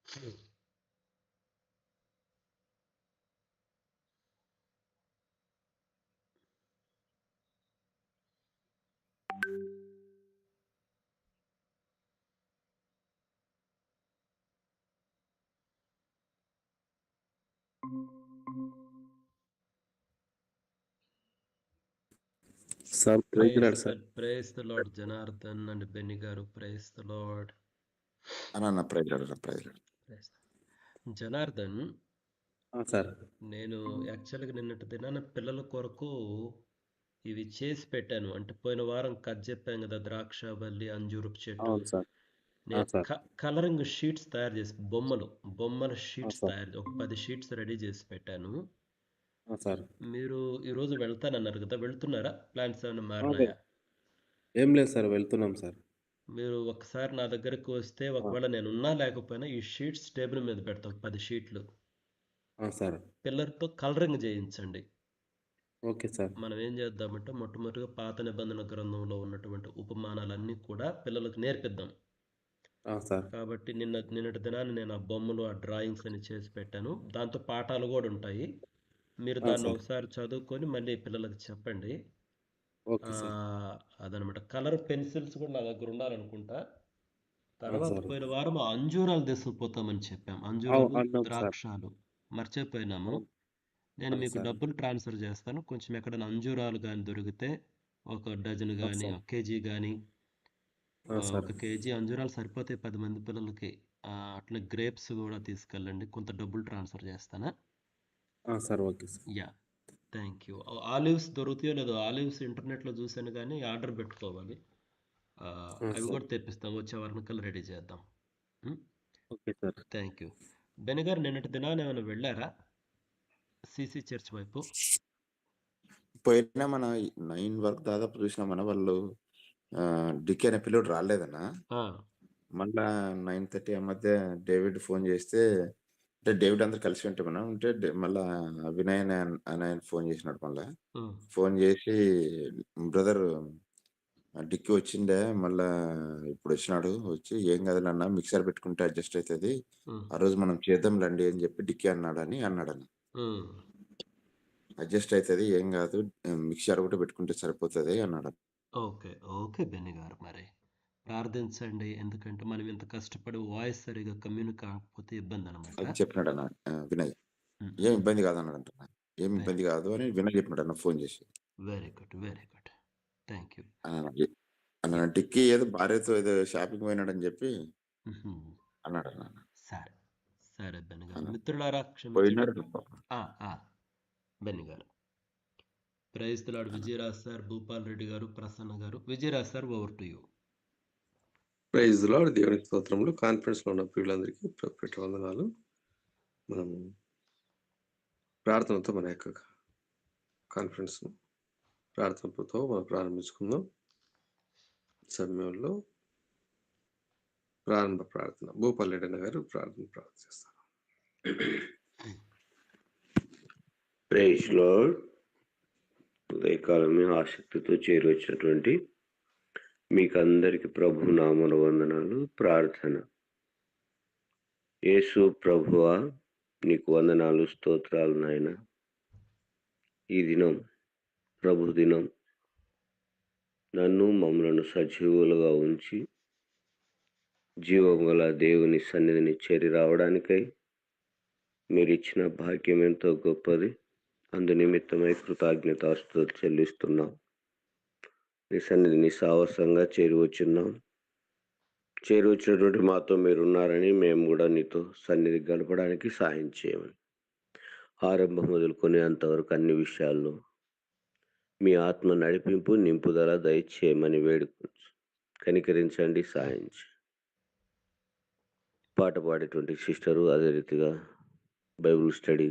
Sir praise sir. Praise the Lord Janardhan and Benny గారు. Praise the Lord అన్న praise praise. Janardhan, sir నేను యాక్చువల్గా నిన్నటి దినాన పిల్లల కొరకు ఇవి చేసి పెట్టాను. అంటే పోయిన వారం కట్ చెప్పాను కదా, ద్రాక్ష బల్లి, అంజూరపు చెట్టు. అవును సార్. నేను కలరింగ్ షీట్స్ తయారు చేసి, బొమ్మల షీట్స్ తయారు, ఒక 10 షీట్స్ రెడీ చేసి పెట్టాను. సార్ మీరు ఈరోజు వెళ్తానన్నారు కదా, వెళ్తున్నారా? ప్లాన్స్ ఏమైనా మారినాయా? ఏం లేదు సార్, వెళ్తున్నాం సార్. మీరు ఒకసారి నా దగ్గరకు వస్తే, ఒకవేళ నేను ఉన్నా లేకపోయినా ఈ షీట్స్ టేబుల్ మీద పెడతాం, 10 షీట్లు. సార్ పిల్లర్తో కలరింగ్ చేయించండి. Okay sir. మనం ఏం చేద్దామంటే, మొట్టమొదటిగా పాత నిబంధన గ్రంథంలో ఉన్నటువంటి ఉపమానాలన్నీ కూడా పిల్లలకు నేర్పిద్దాం. సార్ కాబట్టి నిన్నటి దినాన్ని నేను ఆ బొమ్మలు, ఆ డ్రాయింగ్స్ అని చేసి పెట్టాను. దాంతో పాఠాలు కూడా ఉంటాయి. మీరు దాన్ని ఒకసారి చదువుకొని మళ్ళీ పిల్లలకు చెప్పండి. అదనమాట. కలర్ పెన్సిల్స్ కూడా నా దగ్గర ఉండాలనుకుంటా. తర్వాత పోయిన వారం అంజూరాలు తీసుకుపోతామని చెప్పాం. అంజూరాలు, ద్రాక్షాలు మర్చిపోయినాము. నేను మీకు డబ్బులు ట్రాన్స్ఫర్ చేస్తాను. కొంచెం ఎక్కడైనా అంజూరాలు కానీ దొరికితే, ఒక డజన్ కానీ, ఒక కేజీ కానీ. 1 కేజీ అంజూరాలు సరిపోతాయి 10 మంది పిల్లలకి. అట్లా గ్రేప్స్ కూడా తీసుకెళ్ళండి. కొంత డబ్బులు ట్రాన్స్ఫర్ చేస్తానా? Sir okay sir. Yeah, thank you. Olives దొరుకుతాయో లేదో, ఆలివ్స్ ఇంటర్నెట్లో చూశాను కానీ ఆర్డర్ పెట్టుకోవాలి. అవి కూడా తెప్పిస్తాం. వచ్చే వారానికల్లా రెడీ చేద్దాం. Okay sir. Thank you. Beni garu, నిన్నటి దినాన్ని ఏమైనా వెళ్ళారా సిసి చర్చ్ వైపు? పోయినా మన 9 వరకు దాదాపు చూసినామన్న. వాళ్ళు డికే అనే పిల్లడు రాలేదన్నా. మళ్ళా 9:30 ఆ మధ్య డేవిడ్ ఫోన్ చేస్తే, అంటే డేవిడ్ అందరు కలిసి ఉంటామన్నా. ఉంటే మళ్ళా వినయ్ అని ఆయన ఫోన్ చేసినాడు. మళ్ళా ఫోన్ చేసి, బ్రదర్ డిక్కి వచ్చిండే, మళ్ళా ఇప్పుడు వచ్చినాడు, వచ్చి ఏం కదలన్నా మిక్సర్ పెట్టుకుంటే అడ్జస్ట్ అవుతుంది, ఆ రోజు మనం చేద్దాంలండి అని చెప్పి డిక్కి అన్నాడన్న. అడ్జస్ట్ అవుతుంది, ఏం కాదు, మిక్సర్ కూడా పెట్టుకుంటే సరిపోతుంది అన్నాడు. ఓకే ఓకే బెన్ని గారు, మరి ప్రార్థించండి. ఎందుకంటే మనం ఇంత కష్టపడి వాయిస్ సరిగా కమ్యూనికేట్ కాకపోతే ఇబ్బంది అనమాట. అది చెప్పినాడు అన్న వినయ్. ఏం ఇబ్బంది కాదు అన్నాడంట. ఏం ఇబ్బంది కాదు అని వినయ్ చెప్పినాడు అన్న ఫోన్ చేసి. Very good, very good, thank you అన్న. టిక్కీ ఏదో భార్యతో ఏదో షాపింగ్ పోయినాడని చెప్పి అన్నాడు అన్న. సరే సరే బెన్ని గారు. మిత్రులారా, పోయినాడు బెన్ని గారు. Praise the Lord. Vijayaraj sir, Bhupal Reddy గారు, ప్రసన్న గారు. Vijayaraj sir, over to you. Praise the Lord. దేవునికి స్తోత్రములు. కాన్ఫరెన్స్ లో ఉన్న ప్రియులందరికీ పెట్టే వందనాలు. మనం ప్రార్థనతో మన యొక్క కాన్ఫరెన్స్ ప్రార్థనతో మనం ప్రారంభించుకుందాం. సమయంలో ప్రారంభ ప్రార్థన భూపాల్ రెడ్డి గారు ప్రార్థన చేస్తారు. Praise lord. ఉదయకాలమే ఆసక్తితో చేరొచ్చినటువంటి మీకు అందరికి ప్రభు నామమున వందనాలు. ప్రార్థన. యేసు ప్రభువా, నీకు వందనాలు, స్తోత్రాలు నాయన. ఈ దినం ప్రభు దినం, నన్ను మమ్మలను సజీవులుగా ఉంచి జీవము గల దేవుని సన్నిధిని చేరి రావడానికై మీరు ఇచ్చిన భాగ్యం ఎంతో గొప్పది. అందు నిమిత్తమై కృతజ్ఞతాస్తుతులు చెల్లిస్తున్నాం. నీ సన్నిధిని సాహసంగా చేరువచ్చున్నాం. చేరువచ్చినటువంటి మాతో మీరున్నారని, మేము కూడా నీతో సన్నిధి గడపడానికి సహాయం చేయమని, ఆరంభం మొదలుకొని అంతవరకు అన్ని విషయాల్లో మీ ఆత్మ నడిపింపు, నింపుదల దయచేయమని వేడుకొంచు. కనికరించండి, సహాయం చేయండి. పాట పాడేటువంటి సిస్టరు, అదే రీతిగా బైబిల్ స్టడీ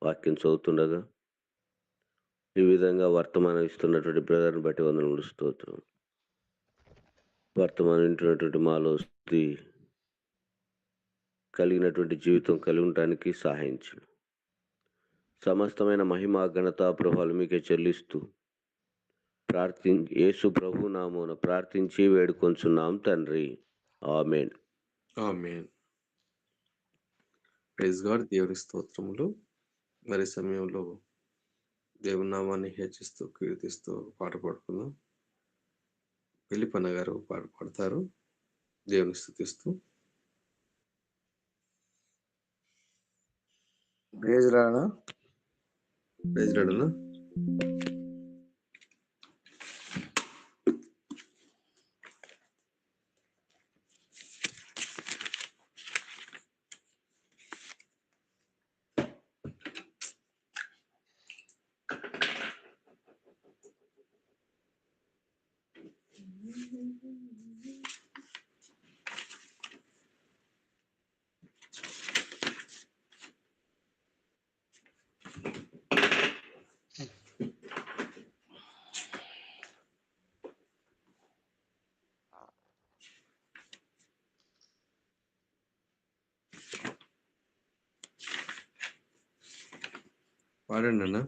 వాక్యం చదువుతుండగా ఈ విధంగా వర్తమానం ఇస్తున్నటువంటి బ్రదర్ని బట్టి వందనములు, స్తోత్రం. వర్తమానం వింటున్నటువంటి మాలో కలిగినటువంటి జీవితం కలిగి ఉండటానికి సహాయించు. సమస్తమైన మహిమ, ఘనత, ప్రభావాలు మీకే చెల్లిస్తూ యేసు ప్రభు నామమున ప్రార్థించి వేడుకొంచున్నాం తండ్రి. ఆమేన్. ఆమేన్. ప్రైజ్ గాడ్, దేవుని స్తోత్రములు. మరి సమయంలో దేవుని నామాన్ని హెచ్చిస్తూ కీర్తిస్తూ పాట పాడుకుందాం. వెల్లిపన్న గారు పాట పాడతారు దేవుని స్తుతిస్తూ. ప్రైజ్ రానా? ప్రైజ్ రాడనా? పాడండి అన్న.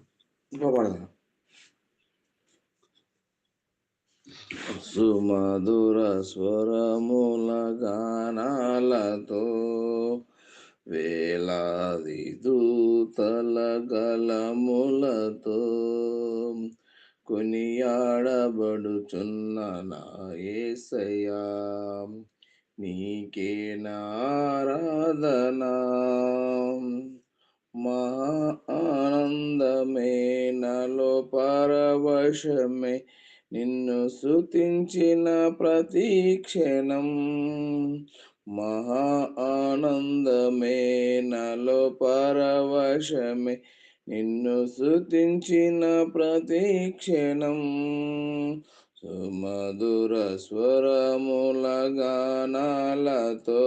సుమధుర స్వరముల గానాలతో వేలాది దూతల గలములతో కొనియాడబడుచున్న నా యేసయ్యా, నీకే నారాధనా. మహా ఆనందమే నాలో పరవశమే నిన్ను స్తుతించిన ప్రతి క్షణం. మహా ఆనందమే నాలో పరవశమే నిన్ను స్తుతించిన ప్రతి క్షణం. సుమధుర స్వరముల గానాలతో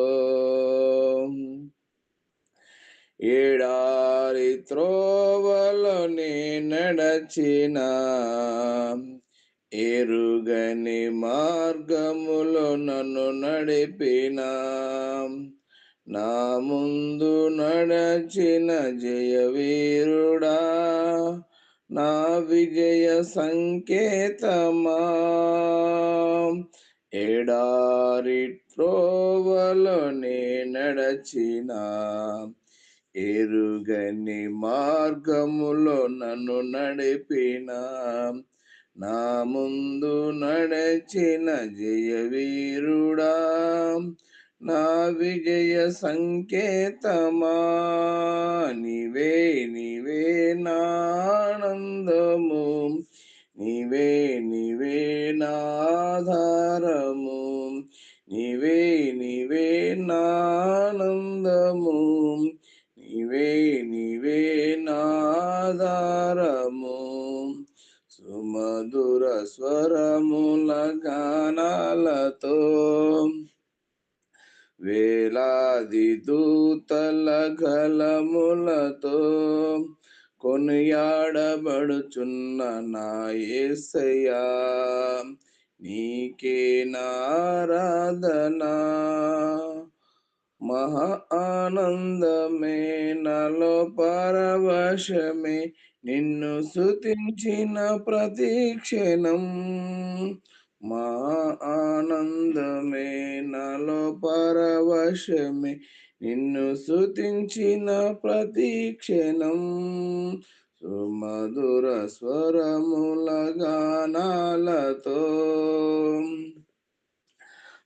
ఎడారి త్రోవలో నే నడచిన, ఎరుగని మార్గములో నన్ను నడిపిన, నా ముందు నడచిన జయవీరుడా, నా విజయ సంకేతమా. ఎడారి త్రోవలో నే నడచిన, ఎరుగని మార్గములో నన్ను నడిపిన, నా ముందు నడచిన జయవీరుడా, నా విజయ సంకేతమా. నీవే నీవే నానందము, నీవే నీవే నాధారము, నీవే నీవే నానందము, నీవే నీవే నాధారము. సుమధుర స్వరముల గానాలతో వేలాది దూతల గలములతో కొనియాడబడుచున్న నా యేసయ్యా, నీకే నారాధనా. మహా ఆనందమే నాలో పరవశమే నిన్ను స్తుతించిన ప్రతి క్షణం. మహా ఆనందమే నాలో పరవశమే నిన్ను స్తుతించిన ప్రతి క్షణం. సుమధుర స్వరముల గానాలతో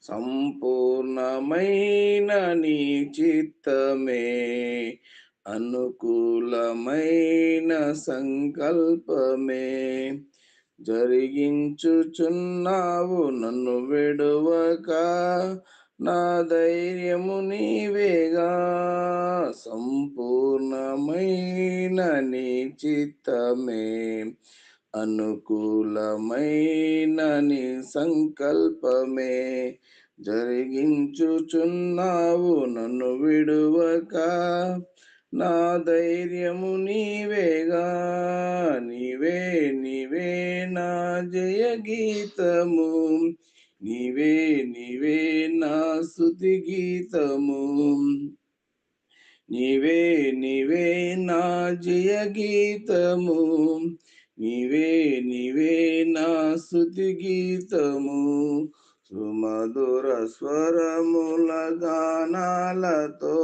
సంపూర్ణమైన నీ చిత్తమే, అనుకూలమైన సంకల్పమే జరిగించుచున్నావు నన్ను విడువక, నా ధైర్యము నీవేగా. సంపూర్ణమైన నీ చిత్తమే, అనుకూలమైన నీ సంకల్పమే జరిగించుచున్నావు నన్ను విడువక, నా ధైర్యము నీవేగా. నీవే నీవే నా జయ గీతము, నీవే నీవే నా స్తుతి గీతము, నీవే నీవే నా జయ గీతము, నీవే నీవే నా స్తుతి గీతము. సుమధుర స్వరముల గానాలతో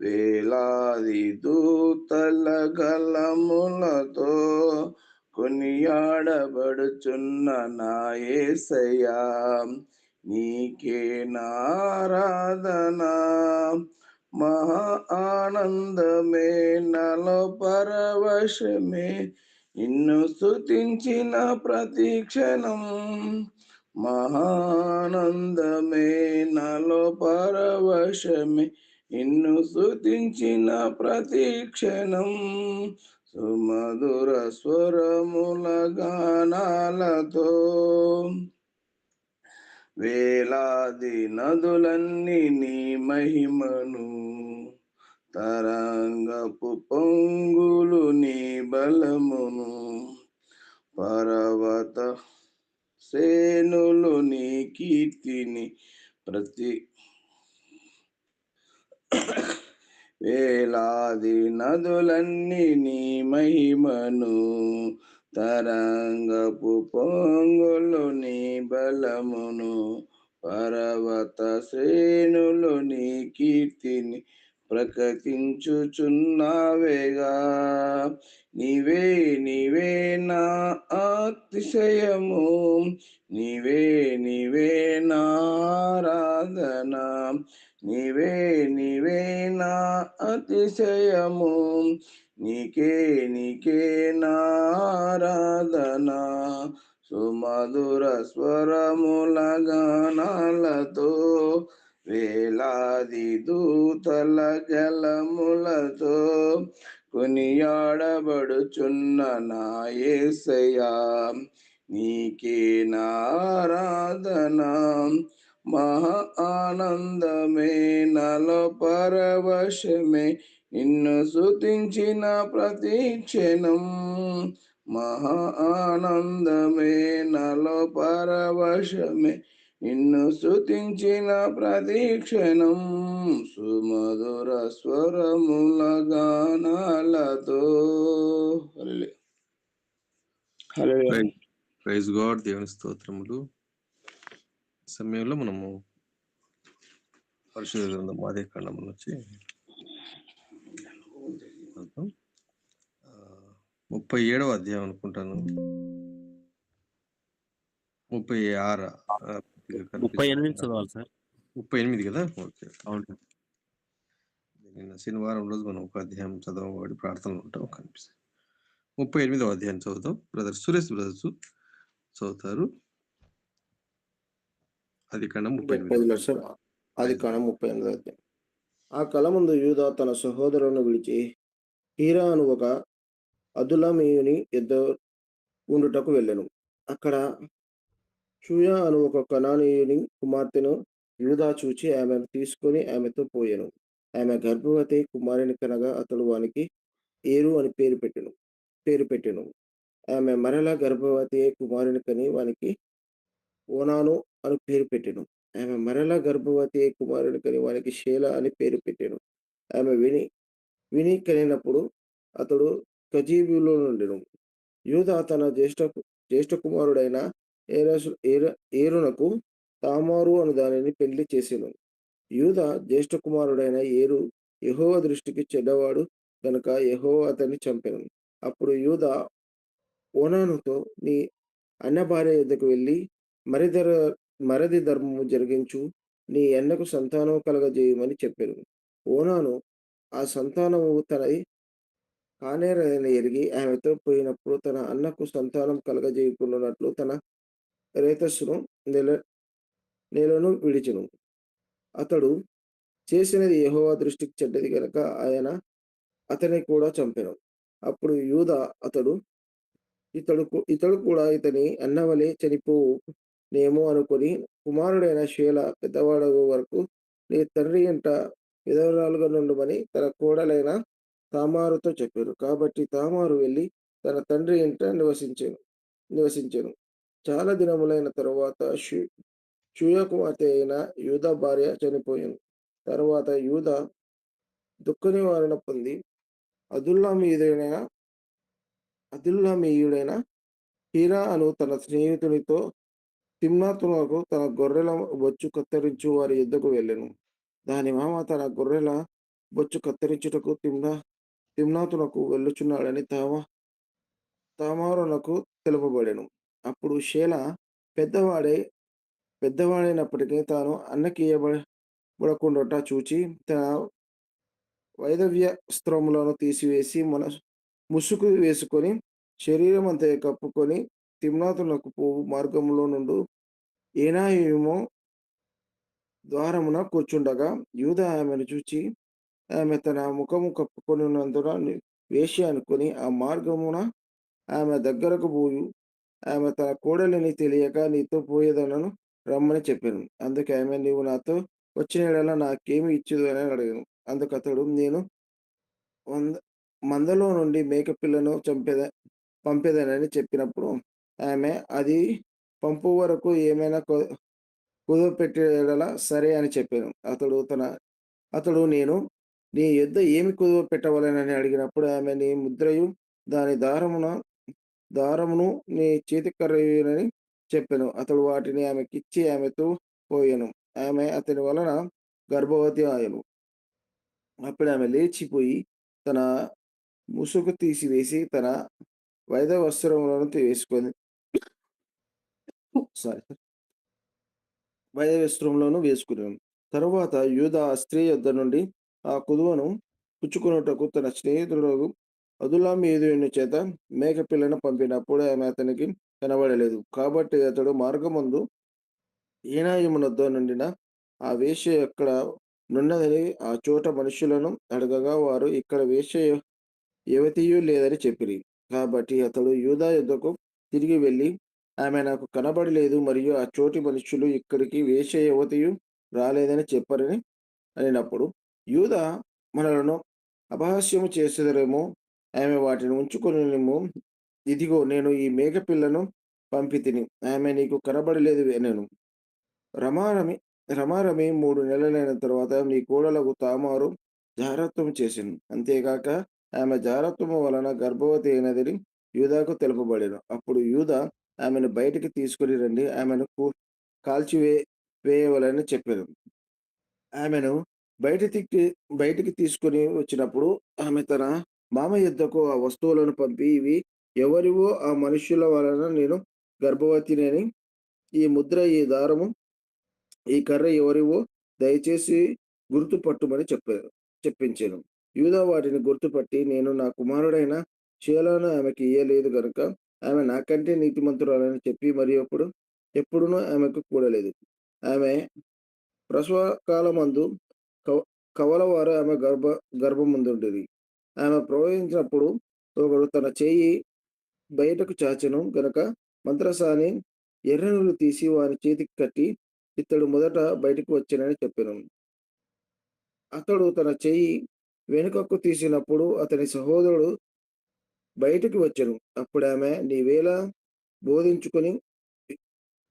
వేలాది దూతల గలములతో కొనియాడబడుచున్న నా యేసయ్యా, నీకే నారాధన. మహా ఆనందమే నలో పరవశమే, నిన్ను స్తుతించిన ప్రతి క్షణం. మహానందమే నలో పరవశమే, నిన్ను స్తుతించిన ప్రతి క్షణం. సుమధుర స్వరముల గానాలతో వేలాది నదులన్నీ నీ మహిమను, తరంగపు పొంగులు నీ బలమును, పర్వత శ్రేణులు నీ కీర్తిని ప్రతి వేలాది నదులన్నీ నీ మహిమను, తరంగపు పొంగులు నీ బలమును, పర్వత శ్రేణులు నీ కీర్తిని ప్రకటించుచున్నావేగా. నీవే నీవే నా అతిశయము, నీవే నీవే నా ఆరాధన, నీవే నీవే నా అతిశయము, నీకే నీకే నా ఆరాధన. సుమధుర స్వరముల గానాలతో వేలాది దూతల గలములతో కొనియాడబడుచున్న నా యేసయ్యా, నీకే నారాధన. మహా ఆనందమే నలో పరవశమే, నిన్ను స్తుతించిన ప్రతి క్షణం. మహా ఆనందమే నలో పరవశమే, నిన్ను స్తుతించిన ప్రతి క్షణం. సుమధుర స్వరముల గానాలతో. హల్లెలూయా. Praise God. దేవుని స్తోత్రములు. ఈ సమయంలో మనము పరిశుద్ధ గ్రంథం ఆది కాండం నుంచి 37వ అధ్యాయం అనుకుంటాను, 36 38 చదవాలి సార్. 38 కదా. ఓకే, అవును. నిన్న శనివారం రోజు మనం ఒక అధ్యాయం చదవబడి ప్రార్థనలు ఉంటాం కనిపిస్తాయి. 38వ అధ్యాయం చదువుతాం. బ్రదర్ సురేష్ బ్రదర్స్ చదువుతారు. ఆది కాండం 38. ఆది కాండం 38వ అధ్యాయం. ఆ కాలమందు యూదా తన సహోదరులను విడిచి హీరా అను ఒక అదుల్లామీయుని యొద్ద ఉండుటకు వెళ్ళెను. అక్కడ షూయా అను ఒక కనానీయుని కుమార్తెను యూదా చూచి ఆమెను తీసుకొని ఆమెతో పోయెను. ఆమె గర్భవతి కుమారుని కనగా అతడు వానికి ఏరు అని పేరు పెట్టెను. ఆమె మరలా గర్భవతి కుమారుని కని వానికి ఓనాను అని పేరు పెట్టెను. ఆమె మరలా గర్భవతి కుమారుని కని వానికి షేలా అని పేరు పెట్టెను. ఆమె విని కనినప్పుడు అతడు కజీబులో నుండెను. యూదా తన జ్యేష్ఠ కుమారుడైన ఏరునకు తామారు అను దానిని పెళ్లి చేసెను. యూదా జ్యేష్ఠ కుమారుడైన ఏరు యెహోవా దృష్టికి చెడ్డవాడు గనుక యెహోవా అతన్ని చంపెను. అప్పుడు యూదా ఓనానుతో, నీ అన్న భార్య యొద్దకు వెళ్ళి మరది ధర్మము జరిగించు, నీ అన్నకు సంతానము కలగజేయమని చెప్పెను. ఓనాను ఆ సంతానము తనది కానేరని ఎరిగి ఆమెతో పోయినప్పుడు తన అన్నకు సంతానం కలగజేయకున్నట్లు తన రేతస్సును నేలను విడిచెను. అతడు చేసినది యెహోవా దృష్టికి చెడ్డది గనక ఆయన అతని కూడా చంపెను. అప్పుడు యూదా ఇతడు కూడా ఇతని అన్నవలే చనిపోనేమో అనుకొని కుమారుడైన షేలా పెద్దవాడగు వరకు నీ తండ్రి ఇంట విధవరాలుగా నుండుమని తన కోడలైన తామారుతో చెప్పారు. కాబట్టి తామారు వెళ్ళి తన తండ్రి ఇంట నివసించెను. చాలా దినములైన తరువాత షూయా కుమార్తె అయిన యూదా భార్య చనిపోయాను. తరువాత యూదా దుఃఖ నివారణ పొంది అదుల్లామీయుడైన హీరా అను తన స్నేహితునితో తిమ్నాతునకు తన గొర్రెల బొచ్చు కత్తిరించు వారి యుద్ధకు వెళ్ళెను. దాని మామ తన గొర్రెల బొచ్చు కత్తిరించుటకు తిమ్నాతునకు వెళ్ళుచున్నాడని తామారునకు తెలుపబడెను. అప్పుడు షేలా పెద్దవాడైనప్పటికీ తాను అన్నకియ్యబడకుండుట చూచి తన వైధవ్యస్త్రములను తీసివేసి ముసుగు వేసుకొని శరీరమంతయు కప్పుకొని తిమ్నాతునకు పోవు మార్గములో నుండు ఏనాయిము ద్వారమున కూర్చుండగా యూదా ఆమెను చూచి ఆమె తన ముఖము కప్పుకొనినందున వేశ్య అనుకొని ఆ మార్గమున ఆమె దగ్గరకు పోయి ఆమె తన కోడలిని తెలియక నీతో పోయేదనను రమ్మని చెప్పాను. అందుకే ఆమె నీవు నాతో వచ్చిన యెడల నాకేమి ఇచ్చుదు అని అడిగాను. అందుకతడు నేను మందలో నుండి మేకపిల్లను పంపెదనని చెప్పినప్పుడు ఆమె అది పంపు వరకు ఏమైనా కుదువపెట్టే యెడల సరే అని చెప్పాను. అతడు నేను నీ యొద్ద ఏమి కుదువ పెట్టవలెనని అడిగినప్పుడు ఆమె నీ ముద్రయు దాని దారమును నీ చేతికర్రయునని చెప్పాను. అతడు వాటిని ఆమెకిచ్చి ఆమెతో పోయెను. ఆమె అతని వలన గర్భవతి ఆయను. అప్పుడు ఆమె లేచిపోయి తన ముసుగు తీసివేసి తన వైధవస్త్రములను వేసుకున్నాను. తరువాత యూదా ఆ స్త్రీ యొద్ద నుండి ఆ కుదువను పుచ్చుకొనుటకు తన స్నేహితుడు అదుల్లామీయుని చేత మేకపిల్లను పంపినప్పుడు ఆమె అతనికి కనబడలేదు. కాబట్టి అతడు మార్గమందు ఏనాయిమునొద్ద నుండిన ఆ వేశ్య ఎక్కడ నున్నదని ఆ చోట మనుషులను అడగగా వారు ఇక్కడ వేశ్య యువతియు లేదని చెప్పిరి. కాబట్టి అతడు యూదా యొద్దకు తిరిగి వెళ్ళి ఆమె నాకు కనబడలేదు మరియు ఆ చోటి మనుషులు ఇక్కడికి వేశ్య యువతియు రాలేదని చెప్పరని అనినప్పుడు యూదా మనలను అపహాస్యము చేసేదరేమో, ఆమె వాటిని ఉంచుకొనినేమో, ఇదిగో నేను ఈ మేకపిల్లను పంపితిని, ఆమె నీకు కనబడలేదు అనెను. రమారమి 3 నెలలైన తరువాత నీ కోడలకు తామారు జారత్వము చేసెను. అంతేగాక ఆమె జారత్వము వలన గర్భవతి అయినదని యూదాకు తెలుపబడెను. అప్పుడు యూదా ఆమెను బయటికి తీసుకుని రండి, ఆమెను వేయవలని చెప్పాను. ఆమెను బయటికి తీసుకుని వచ్చినప్పుడు ఆమె తన మామ యొద్దకు ఆ వస్తువులను పంపి, ఇవి ఎవరివో ఆ మనుష్యుల వలన నేను గర్భవతినని, ఈ ముద్ర, ఈ దారము, ఈ కర్ర ఎవరివో దయచేసి గుర్తుపట్టుమని చెప్పించాను. యూదా వాటిని గుర్తుపట్టి, నేను నా కుమారుడైన షేలాను ఆమెకి ఇయ్యలేదు గనుక ఆమె నాకంటే నీతిమంతురాలని చెప్పి మరి ఎప్పుడునూ ఆమెకు కూడలేదు. ఆమె ప్రసవ కాలమందు కవలవారు ఆమె గర్భముందుండిరి. ఆమె ప్రవహించినప్పుడు ఒకడు తన చేయి బయటకు చాచెను గనక మంత్రసాని ఎర్రనూలు తీసి వాని చేతికి కట్టి, ఇతడు మొదట బయటకు వచ్చానని చెప్పాను. అతడు తన చెయ్యి వెనుకకు తీసినప్పుడు అతని సహోదరుడు బయటికి వచ్చెను. అప్పుడు ఆమె నీవేలా బోధించుకొని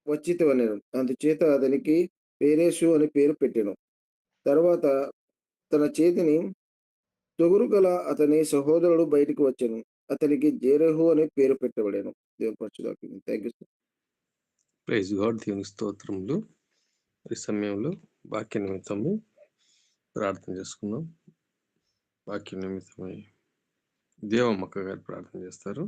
వచ్చితివనెను. అందుచేత అతనికి పేరేసు అని పేరు పెట్టెను. తర్వాత తన చేతిని తొగురుగల అతని సహోదరుడు బయటికి వచ్చెను. అతనికి జేరహు అని పేరు పెట్టబడెను. దేవుని పరిశుద్ధ థ్యాంక్ యూ. Praise God. దేవుని స్తోత్రములు. ఈ సమయంలో వాక్య నిమిత్తము ప్రార్థన చేసుకుందాం. వాక్య నిమిత్తమై దేవమ్మక్క గారు ప్రార్థన చేస్తారు.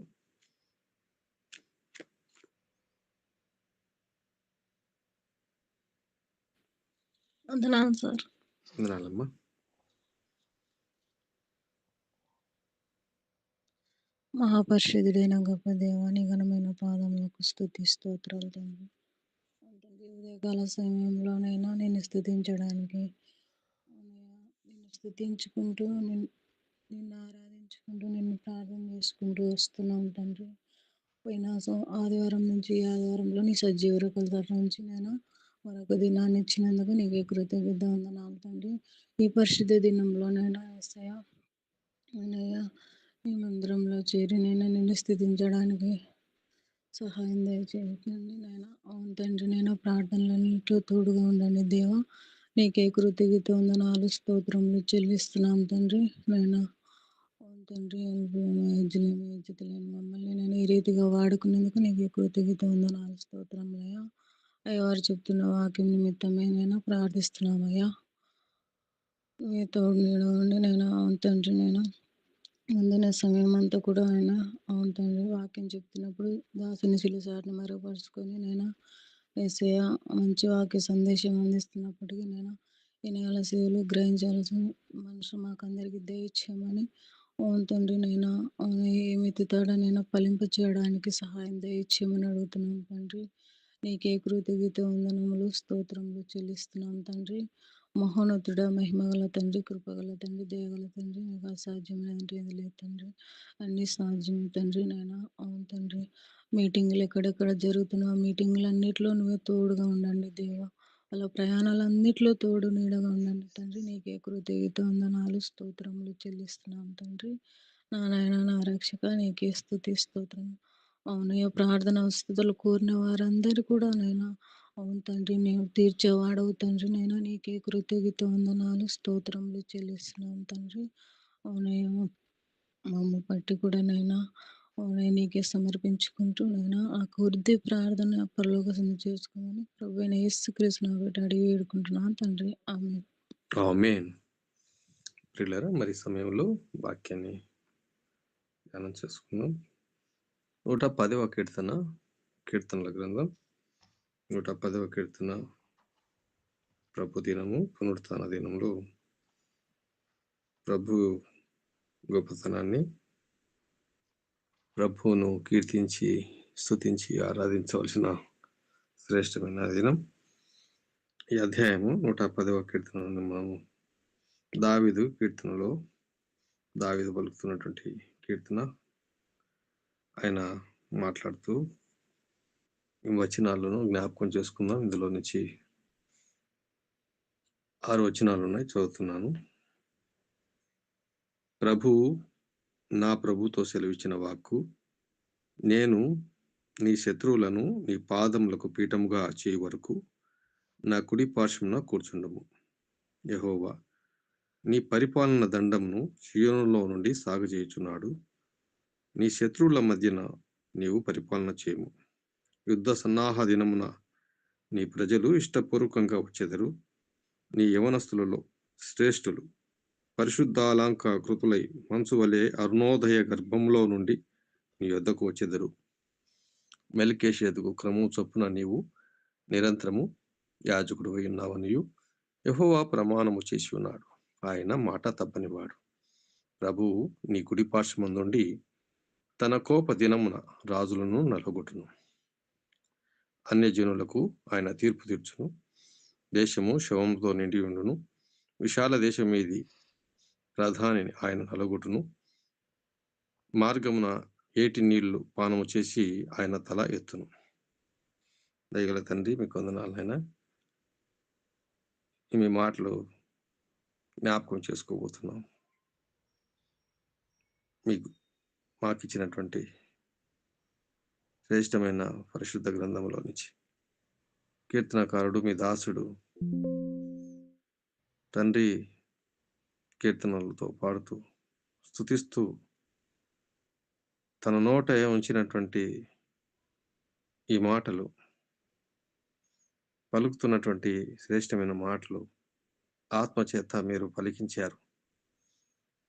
వందనాలు సార్. వందనాలమ్మా. మహాపరిషుదుడైన గొప్ప దేవాని ఘనమైన పాదములకు స్తుతి స్తోత్రాలు తండ్రి. ఉదయకాల సమయంలోనైనా నిన్ను స్తుతించడానికి, నిన్ను స్తుతించుకుంటూ నిన్ను ఆరాధించుకుంటూ నిన్ను ప్రార్థన చేసుకుంటూ వస్తున్నాం తండ్రి. పోయిన ఆదివారం నుంచి ఈ ఆదివారంలో నీ సజీవ రకుల నుంచి నేను మరొక దినాన్ని ఇచ్చినందుకు నీకే కృతజ్ఞత వందనాలు తండ్రి. ఈ పరిశుద్ధ దినంలోనైనా యేసయ్య ఈ మందిరంలో చేరి నేను నిన్ను స్థుతించడానికి సహాయం దయచేయండి నాయన. అవును తండ్రి, నేను ప్రార్థనలన్నింటిలో తోడుగా ఉండండి దేవా. నీకే కృతజ్ఞత వందనాలు స్తోత్రములు చెల్లిస్తున్నాం తండ్రి. నాయన అవును తండ్రి, లేని మమ్మల్ని నేను ఈ రీతిగా వాడుకునేందుకు నీకే కృతజ్ఞత వందనాలు మీ తోడు నీడ ఉండి నేను అవును తండ్రి నేను ముందున సమయం అంతా కూడా ఆయన అవును తండ్రి వాక్యం చెప్తున్నప్పుడు దాసుని శిలుసాటిని మరుగుపరుచుకొని నేను యేసయ్య మంచి వాక్య సందేశం అందిస్తున్నప్పటికీ నేను ఈ నెల సేవలు గ్రహించాల్సిన మనసు మాకందరికి దయచేయమని అవును తండ్రి నేను ఏమి నేను ఫలింప చేయడానికి సహాయం దయచేయమని అడుగుతున్నాను తండ్రి. నీకే కృతజ్ఞత వందనములు స్తోత్రములు చెల్లిస్తున్నాం తండ్రి. మహోన్నతుడ మహిమగల తండ్రి, కృపగల తండ్రి, దయగల తండ్రి, నీకు అసాధ్యమైనది ఏది లేదు తండ్రి. అన్ని సాధ్యమే తండ్రి నాయన. అవును తండ్రి, మీటింగులు ఎక్కడెక్కడ జరుగుతున్న మీటింగులు అన్నిట్లో నువ్వే తోడుగా ఉండండి దేవా. వాళ్ళ ప్రయాణాలన్నిట్లో తోడు నీడగా ఉండండి తండ్రి. నీకే కృతజ్ఞత వందనాలు స్తోత్రములు చెల్లిస్తున్నాం తండ్రి. నా నాయన నా రక్షక నీకే స్తుతి స్తోత్రం. అవునయ్య, ప్రార్థన వసతులు కోరిన వారందరూ కూడా నైనా అవును తండ్రి నీవు తీర్చేవాడవు తండ్రి. నైనా నీకే కృతజ్ఞత వందనాలు స్తోత్రములు చెల్లిస్తున్నాం తండ్రి. అవునయ్య, మమ్మ పట్టి కూడా నైనా అవునయ్య నీకే సమర్పించుకుంటూ నైనా ఆ కొద్ది ప్రార్థన పరలోక సంధి చేసుకోమని ప్రభువైన యేసుక్రీస్తు నామమున అడిగి వేడుకుంటున్నాను తండ్రి. ఆమేన్. ఆమేన్. ప్రియులారా, మరి ఈ సమయంలో వాక్యాన్ని ధ్యానం చేసుకుందాం. 110వ కీర్తనల గ్రంథం 110వ కీర్తన. ప్రభు దినము, పునరుత్థాన దినంలో ప్రభు గొప్పతనాన్ని, ప్రభువును కీర్తించి స్తుతించి ఆరాధించవలసిన శ్రేష్టమైన దినం. ఈ అధ్యాయము 110వ కీర్తనను మనము దావీదు కీర్తనలో దావీదు పలుకుతున్నటువంటి కీర్తన. ఆయన మాట్లాడుతూ ఈ వచనాలను జ్ఞాపకం చేసుకుందాం. ఇందులో నుంచి 6 వచనాలు ఉన్నాయి, చదువుతున్నాను. ప్రభువు నా ప్రభుతో సెలవిచ్చిన వాక్కు, నేను నీ శత్రువులను నీ పాదములకు పీఠముగా చేయి వరకు నా కుడి పార్శ్వమున కూర్చుండము. యెహోవా నీ పరిపాలన దండమును సీయోనులో నుండి సాగజేయుచున్నాడు. నీ శత్రువుల మధ్యన నీవు పరిపాలన చేయము. యుద్ధ సన్నాహ దినమున నీ ప్రజలు ఇష్టపూర్వకంగా వచ్చెదరు. నీ యవనస్తులలో శ్రేష్ఠులు పరిశుద్ధాలంకృతులై మంచు వలె అరుణోదయ గర్భంలో నుండి నీ యొద్దకు వచ్చెదరు. మెల్కీషెదెకు క్రమము చొప్పున నీవు నిరంతరము యాజకుడు ఉన్నావనియు యెహోవా ప్రమాణము చేసి ఉన్నాడు. ఆయన మాట తప్పనివాడు. ప్రభువు నీ కుడి పార్శ్వమందుండి తన కోప దినమున రాజులను నలగొట్టును. అన్యజనులకు ఆయన తీర్పు తీర్చును. దేశము శవంతో నిండి ఉండును. విశాల దేశం మీది ప్రధానిని ఆయన నలగొట్టును. మార్గమున ఏటి నీళ్లు పానము చేసి ఆయన తల ఎత్తును. దయగల తండ్రి, మీకు వందనాలైనా మీ మాటలు జ్ఞాపకం చేసుకోబోతున్నాం. మీకు మాకిచ్చినటువంటి శ్రేష్టమైన పరిశుద్ధ గ్రంథంలో నుంచి కీర్తనకారుడు మీ దాసుడు తండ్రి కీర్తనలతో పాడుతూ స్తుతిస్తూ తన నోట ఉంచినటువంటి ఈ మాటలు, పలుకుతున్నటువంటి శ్రేష్టమైన మాటలు ఆత్మచేత మీరు పలికించారు.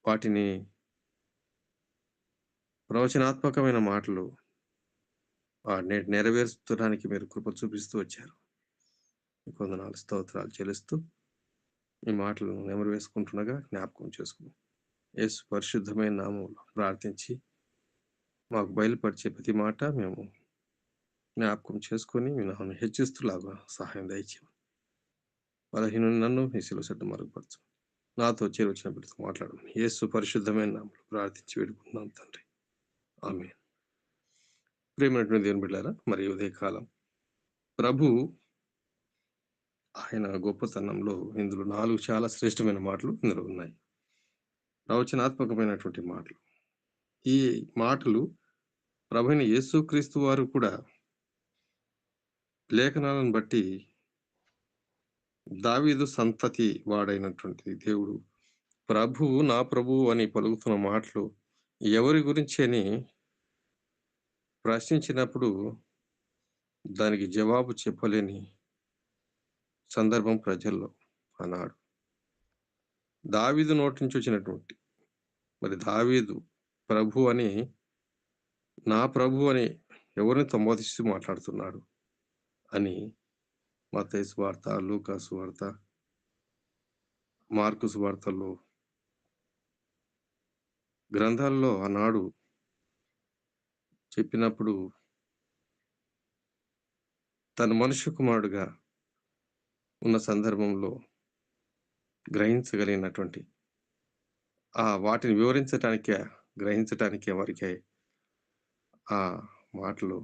వాటిని ప్రవచనాత్మకమైన మాటలు నెరవేర్చడానికి మీరు కృప చూపిస్తూ వచ్చారు. వందనాలు స్తోత్రాలు చెల్లిస్తూ ఈ మాటలను నెమరు వేసుకుంటుండగా జ్ఞాపకం చేసుకుని యేసు పరిశుద్ధమైన నామములో ప్రార్థించి మాకు బయలుపరిచే ప్రతి మాట మేము జ్ఞాపకం చేసుకొని మీ నామను హెచ్చిస్తులాగా సహాయం దయచేయమని, బలహీన నన్ను మీ శిలువ మరుగుపరచు. నాతో చేరొచ్చిన బిడ్డతో మాట్లాడమని యేసు పరిశుద్ధమైన నామములో ప్రార్థించి వేడుకుంటున్నాం తండ్రి. ఆమేన్. ప్రియమైనటువంటి దేవుని బిడ్డలారా, మరి ఉదయకాలం ప్రభు ఆయన గొప్పతనంలో ఇందులో 4 చాలా శ్రేష్టమైన మాటలు ఇందులో ఉన్నాయి. ప్రవచనాత్మకమైనటువంటి మాటలు. ఈ మాటలు ప్రభువైన యేసుక్రీస్తు వారు కూడా లేఖనాలను బట్టి దావీదు సంతతి వాడైనటువంటి దేవుడు ప్రభువు నా ప్రభువు అని పలుకుతున్న మాటలు ఎవరి గురించి అని ప్రశ్నించినప్పుడు దానికి జవాబు చెప్పలేని సందర్భం ప్రజల్లో అన్నాడు. దావీదు నోటి నుంచి వచ్చినటువంటి, మరి దావీదు ప్రభు అని, నా ప్రభు అని ఎవరిని సంబోధిస్తూ మాట్లాడుతున్నాడు అని మత్తయి సువార్త, లూకా సువార్త, మార్కు సువార్తల్లో గ్రంథాల్లో ఆనాడు చెప్పినప్పుడు తన మనుష్య కుమారుడుగా ఉన్న సందర్భంలో గ్రహించగలిగినటువంటి వాటిని గ్రహించటానికే వారికి ఆ మాటలు,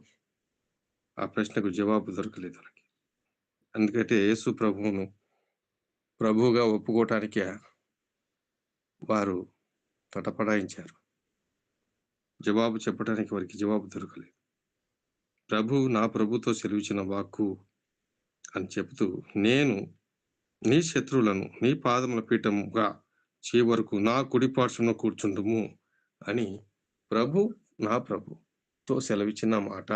ఆ ప్రశ్నకు జవాబు దొరకలేదు వాళ్ళకి. ఎందుకంటే యేసు ప్రభువును ప్రభువుగా ఒప్పుకోవటానికే వారు తటపడాయించారు. జవాబు చెప్పడానికి వారికి జవాబు దొరకలేదు. నా ప్రభుతో సెలవిచ్చిన వాక్కు అని చెబుతూ, నేను నీ శత్రువులను నీ పాదముల పీఠముగా వరకు నా కుడి పార్శ్వంలో కూర్చుండుము అని నా ప్రభుతో సెలవిచ్చిన మాట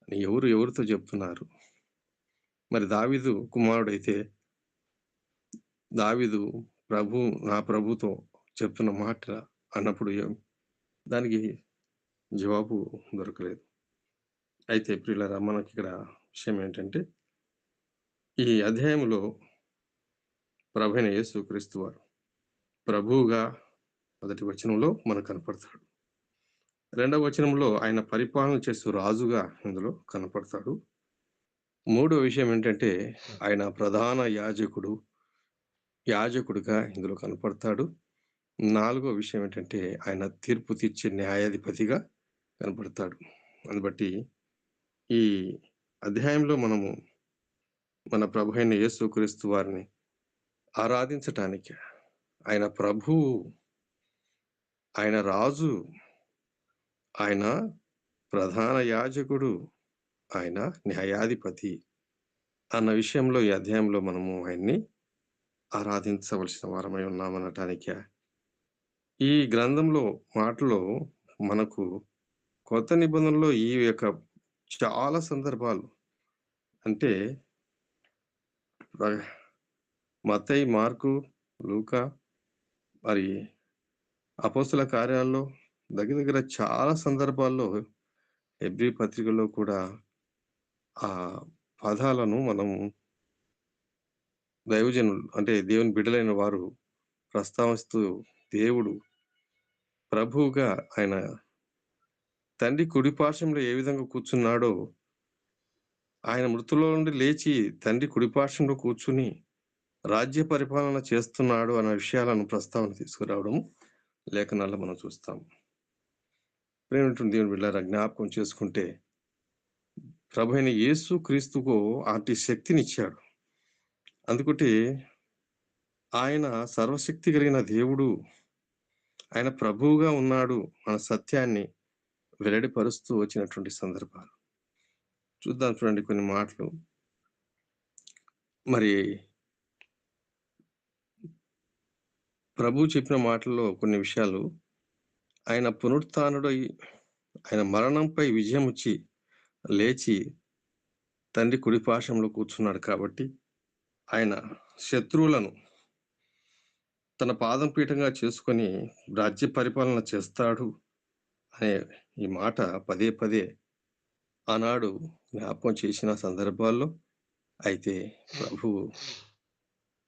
అని ఎవరితో చెప్తున్నారు? మరి దావీదు కుమారుడైతే దావీదు నా ప్రభుతో చెప్తున్న మాట అన్నప్పుడు దానికి జవాబు దొరకలేదు. అయితే ప్రియులారా, మనకి ఇక్కడ విషయం ఏంటంటే, ఈ అధ్యాయంలో ప్రభువైన యేసుక్రీస్తు వారు ప్రభువుగా మొదటి వచనంలో మనకు కనపడతాడు. రెండవ వచనంలో ఆయన పరిపాలన చేస్తూ రాజుగా ఇందులో కనపడతాడు. మూడో విషయం ఏంటంటే, ఆయన ప్రధాన యాజకుడుగా ఇందులో కనపడతాడు. నాలుగో విషయం ఏంటంటే, ఆయన తీర్పు తీర్చే న్యాయాధిపతిగా కనపడతాడు. అని బట్టి ఈ అధ్యాయంలో మనము మన ప్రభు అయిన యేసుక్రీస్తు వారిని ఆరాధించటానికి, ఆయన ప్రభువు, ఆయన రాజు, ఆయన ప్రధాన యాజకుడు, ఆయన న్యాయాధిపతి అన్న విషయంలో ఈ అధ్యాయంలో మనము ఆయన్ని ఆరాధించవలసిన వారమై ఉన్నామనటానికి ఈ గ్రంథంలో మాటలో మనకు కొత్త నిబంధనలో ఈ యొక్క చాలా సందర్భాలు, అంటే మత్తయి, మార్కు, లూకా, మరి అపోస్తుల కార్యాల్లో దగ్గర చాలా సందర్భాల్లో హెబ్రీ పత్రికలో కూడా ఆ పదాలను మనము దైవజనులు, అంటే దేవుని బిడ్డలైన వారు ప్రస్తావిస్తూ, దేవుడు ప్రభువుగా ఆయన తండ్రి కుడిపార్శ్వంలో ఏ విధంగా కూర్చున్నాడో, ఆయన మృతుల్లో నుండి లేచి తండ్రి కుడిపార్శ్వంలో కూర్చుని రాజ్య పరిపాలన చేస్తున్నాడు అన్న విషయాలను ప్రస్తావన తీసుకురావడం లేఖనాల్లో మనం చూస్తాం. ప్రేమటువంటి దేవుని బిడ్డలారా, జ్ఞాపకం చేసుకుంటే ప్రభు అయిన యేసు క్రీస్తుకు అట్టి శక్తినిచ్చాడు. అందుకంటే ఆయన సర్వశక్తి కలిగిన దేవుడు, ఆయన ప్రభువుగా ఉన్నాడు మన సత్యాన్ని వెల్లడిపరుస్తూ వచ్చినటువంటి సందర్భాలు చూద్దాం. చూడండి కొన్ని మాటలు. మరి ప్రభు చెప్పిన మాటల్లో కొన్ని విషయాలు, ఆయన పునరుత్థానుడై ఆయన మరణంపై విజయం వచ్చి లేచి తండ్రి కుడిపార్శ్వంలో కూర్చున్నాడు కాబట్టి ఆయన శత్రువులను తన పాదం పీఠంగా చేసుకొని రాజ్య పరిపాలన చేస్తాడు అనే ఈ మాట పదే పదే ఆనాడు జ్ఞాపకం చేసిన సందర్భాల్లో, అయితే ప్రభువు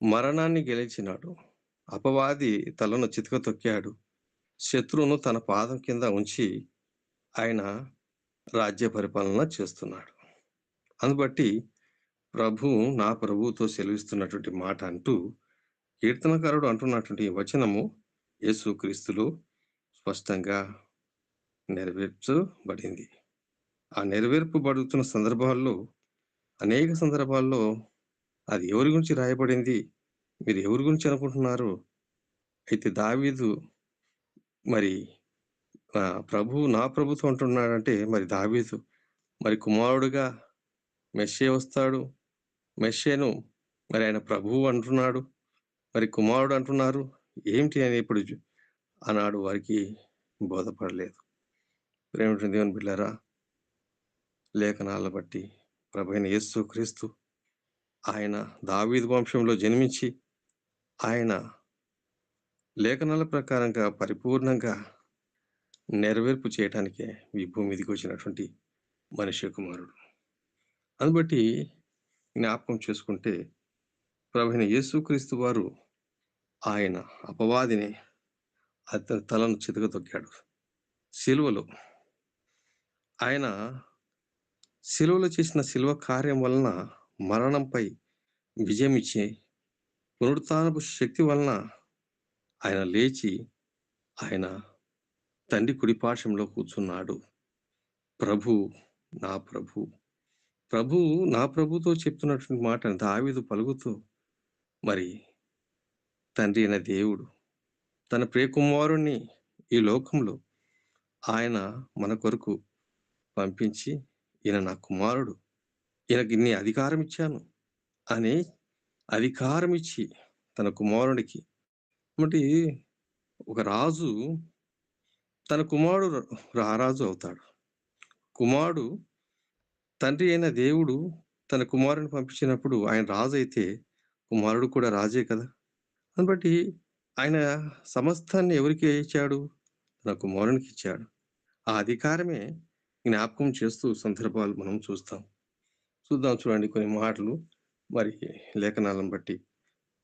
మరణాన్ని గెలిచినాడు, అపవాది తలను చితక తొక్కాడు, శత్రువును తన పాదం కింద ఉంచి ఆయన రాజ్య పరిపాలన చేస్తున్నాడు. అందుబట్టి నా ప్రభువుతో సెలవిస్తున్నటువంటి మాట అంటూ కీర్తనకారుడు అంటున్నటువంటి వచనము యేసుక్రీస్తులో స్పష్టంగా నెరవేర్చబడింది. ఆ నెరవేర్పబడుతున్న సందర్భాల్లో, అనేక సందర్భాల్లో అది ఎవరి గురించి రాయబడింది, మీరు ఎవరి గురించి అనుకుంటున్నారు? అయితే దావీదు మరి నా ప్రభుతో అంటున్నాడంటే, మరి దావీదు మరి కుమారుడుగా మెస్సే వస్తాడు, మెస్సేను మరి ఆయన ప్రభువు అంటున్నాడు, మరి కుమారుడు అంటున్నారు, ఏమిటి అని ఇప్పుడు ఆనాడు వారికి బోధపడలేదు. ప్రేమ దేవుని బిడ్డలారా, లేఖనాల బట్టి ప్రభు అయిన యేసుక్రీస్తు ఆయన దావీదు వంశంలో జన్మించి ఆయన లేఖనాల ప్రకారంగా పరిపూర్ణంగా నెరవేర్పు చేయటానికే ఈ భూమి మీదకి వచ్చినటువంటి మనిషి కుమారుడు. అందుబట్టి జ్ఞాపకం చేసుకుంటే ప్రభువైన యేసుక్రీస్తు వారు ఆయన అపవాదిని అతని తలను చితకతొక్కాడు. సిలువలో ఆయన సిలువలో చేసిన సిలువ కార్యం వలన మరణంపై విజయం ఇచ్చి పునరుత్థానపు శక్తి వలన ఆయన లేచి ఆయన తండ్రి కుడిపార్శ్వంలో కూర్చున్నాడు. ప్రభు నా ప్రభు, ప్రభు నా ప్రభుతో చెప్తున్నటువంటి మాట దావీదు పలుకుతూ, మరి తండ్రి అయిన దేవుడు తన ప్రియకుమారుణ్ణి ఈ లోకంలో ఆయన మన కొరకు పంపించి, ఈయన నా కుమారుడు, ఈయనకి ఇన్ని అధికారం ఇచ్చాను అని అధికారం ఇచ్చి తన కుమారుడికి, అంటే ఒక రాజు తన కుమారుడు రారాజు అవుతాడు. కుమారుడు తండ్రి అయిన దేవుడు తన కుమారుని పంపించినప్పుడు ఆయన రాజు అయితే కుమారుడు కూడా రాజే కదా. దాన్ని బట్టి ఆయన సమస్తాన్ని ఎవరికి ఇచ్చాడు? తన కుమారునికి ఇచ్చాడు. ఆ అధికారమే జ్ఞాపకం చేస్తూ సందర్భాలు మనం చూద్దాం. చూడండి కొన్ని మాటలు మరి లేఖనాలను బట్టి.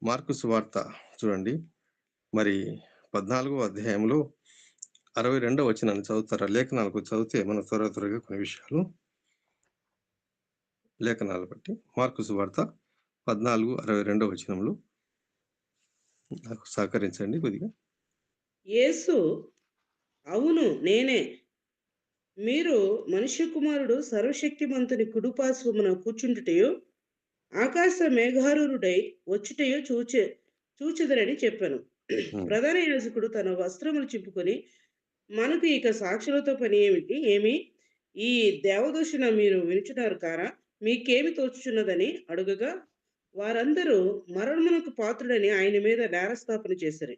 మార్కు సువార్త చూడండి, మరి 14వ అధ్యాయంలో 62వ వచనాన్ని చదువుతారా? లేఖనాలకు చదివితే మనం త్వరగా కొన్ని విషయాలు లేఖనాలు బట్టి. మార్కు సువార్త 14:62 వచనంలో నాకు సహకరించండి కొద్దిగా. యేసు, అవును నేనే, మీరు మనుష్య కుమారుడు సర్వశక్తిమంతుని కుడిపార్శ్వమున కూర్చుండుటయో ఆకాశ మేఘారూఢుడై వచ్చుటయో చూచెదరని చెప్పాను. ప్రధాన యాజకుడు తన వస్త్రములు చింపుకొని, మనకు ఇక సాక్షులతో పని ఏమి, ఈ దేవదూషణ మీరు వినుచున్నారు కారా, మీకేమి తోచుచున్నదని అడుగగా, వారందరూ మరణమునకు పాత్రుడని ఆయన మీద నేరస్థాపన చేశారు.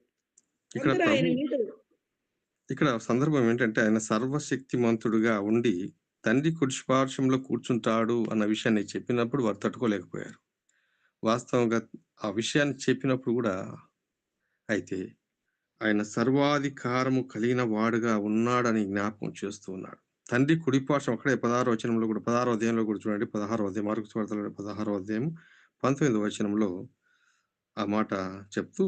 ఇక్కడ సందర్భం ఏంటంటే, ఆయన సర్వశక్తిమంతుడుగా ఉండి తండ్రి కుడిపార్శ్వంలో కూర్చుంటాడు అన్న విషయాన్ని చెప్పినప్పుడు వారు తట్టుకోలేకపోయారు. వాస్తవంగా ఆ విషయాన్ని చెప్పినప్పుడు కూడా అయితే ఆయన సర్వాధికారము కలిగిన వాడుగా ఉన్నాడని జ్ఞాపకం చేస్తూ ఉన్నాడు. తండ్రి కుడిపార్శ్వం అక్కడే 16వ వచనంలో కూడా, 16వ అధ్యాయంలో కూడా చూడండి, 16వ అధ్యాయం మార్కు సువార్తలో 16వ అధ్యాయం 19వ వచనంలో ఆ మాట చెప్తూ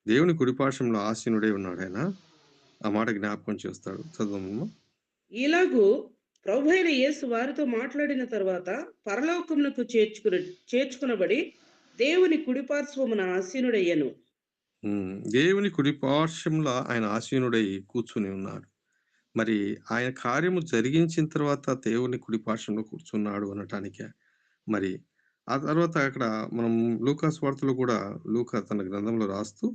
దేవుని కుడిపార్శ్వంలో ఆసీనుడై ఉన్నాడు ఆయన. ఆ మాట జ్ఞాపకం చేస్తాడు. చదువు. ఇలాగూ ప్రభువైన యేసు వారితో మాట్లాడిన తర్వాత పరలోకమునకు చేర్చుకునబడి దేవుని కుడిపార్శ్వమున ఆసీనుడయ్యను. దేవుని కుడిపార్శ్వంలో ఆయన ఆసీనుడై కూర్చుని ఉన్నాడు. మరి ఆయన కార్యము జరిగించిన తర్వాత దేవుని కుడిపార్శ్వంలో కూర్చున్నాడు అనటానికి మరి ఆ తర్వాత అక్కడ మనం లూకా సువార్తలో కూడా లూకా తన గ్రంథంలో రాస్తూ,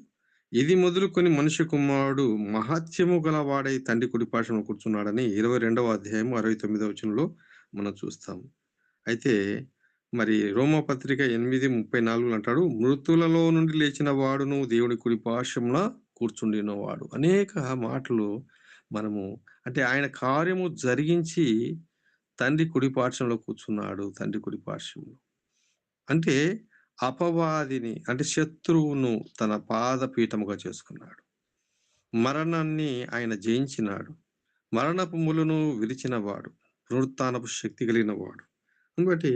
ఇది మొదలుకొని మనుష్య కుమారుడు మహత్యము గల వాడై తండ్రి కుడిపార్శ్వంలో కూర్చున్నాడని 22వ అధ్యాయం 69వ వచనంలో మనం చూస్తాం. అయితే మరి రోమాపత్రిక 8:34 అంటాడు, మృతులలో నుండి లేచిన వాడును దేవుని కుడిపార్శ్వంలో కూర్చుండినవాడు. అనేక మాటలు మనము, అంటే ఆయన కార్యము జరిగించి తండ్రి కుడిపార్శ్వంలో కూర్చున్నాడు. తండ్రి కుడిపార్శ్వంలో అంటే అపవాదిని, అంటే శత్రువును తన పాదపీఠముగా చేసుకున్నాడు. మరణాన్ని ఆయన జయించినాడు. మరణపు ములను విరిచిన వాడు, పునరుత్థానపు శక్తి కలిగిన వాడు. కాబట్టి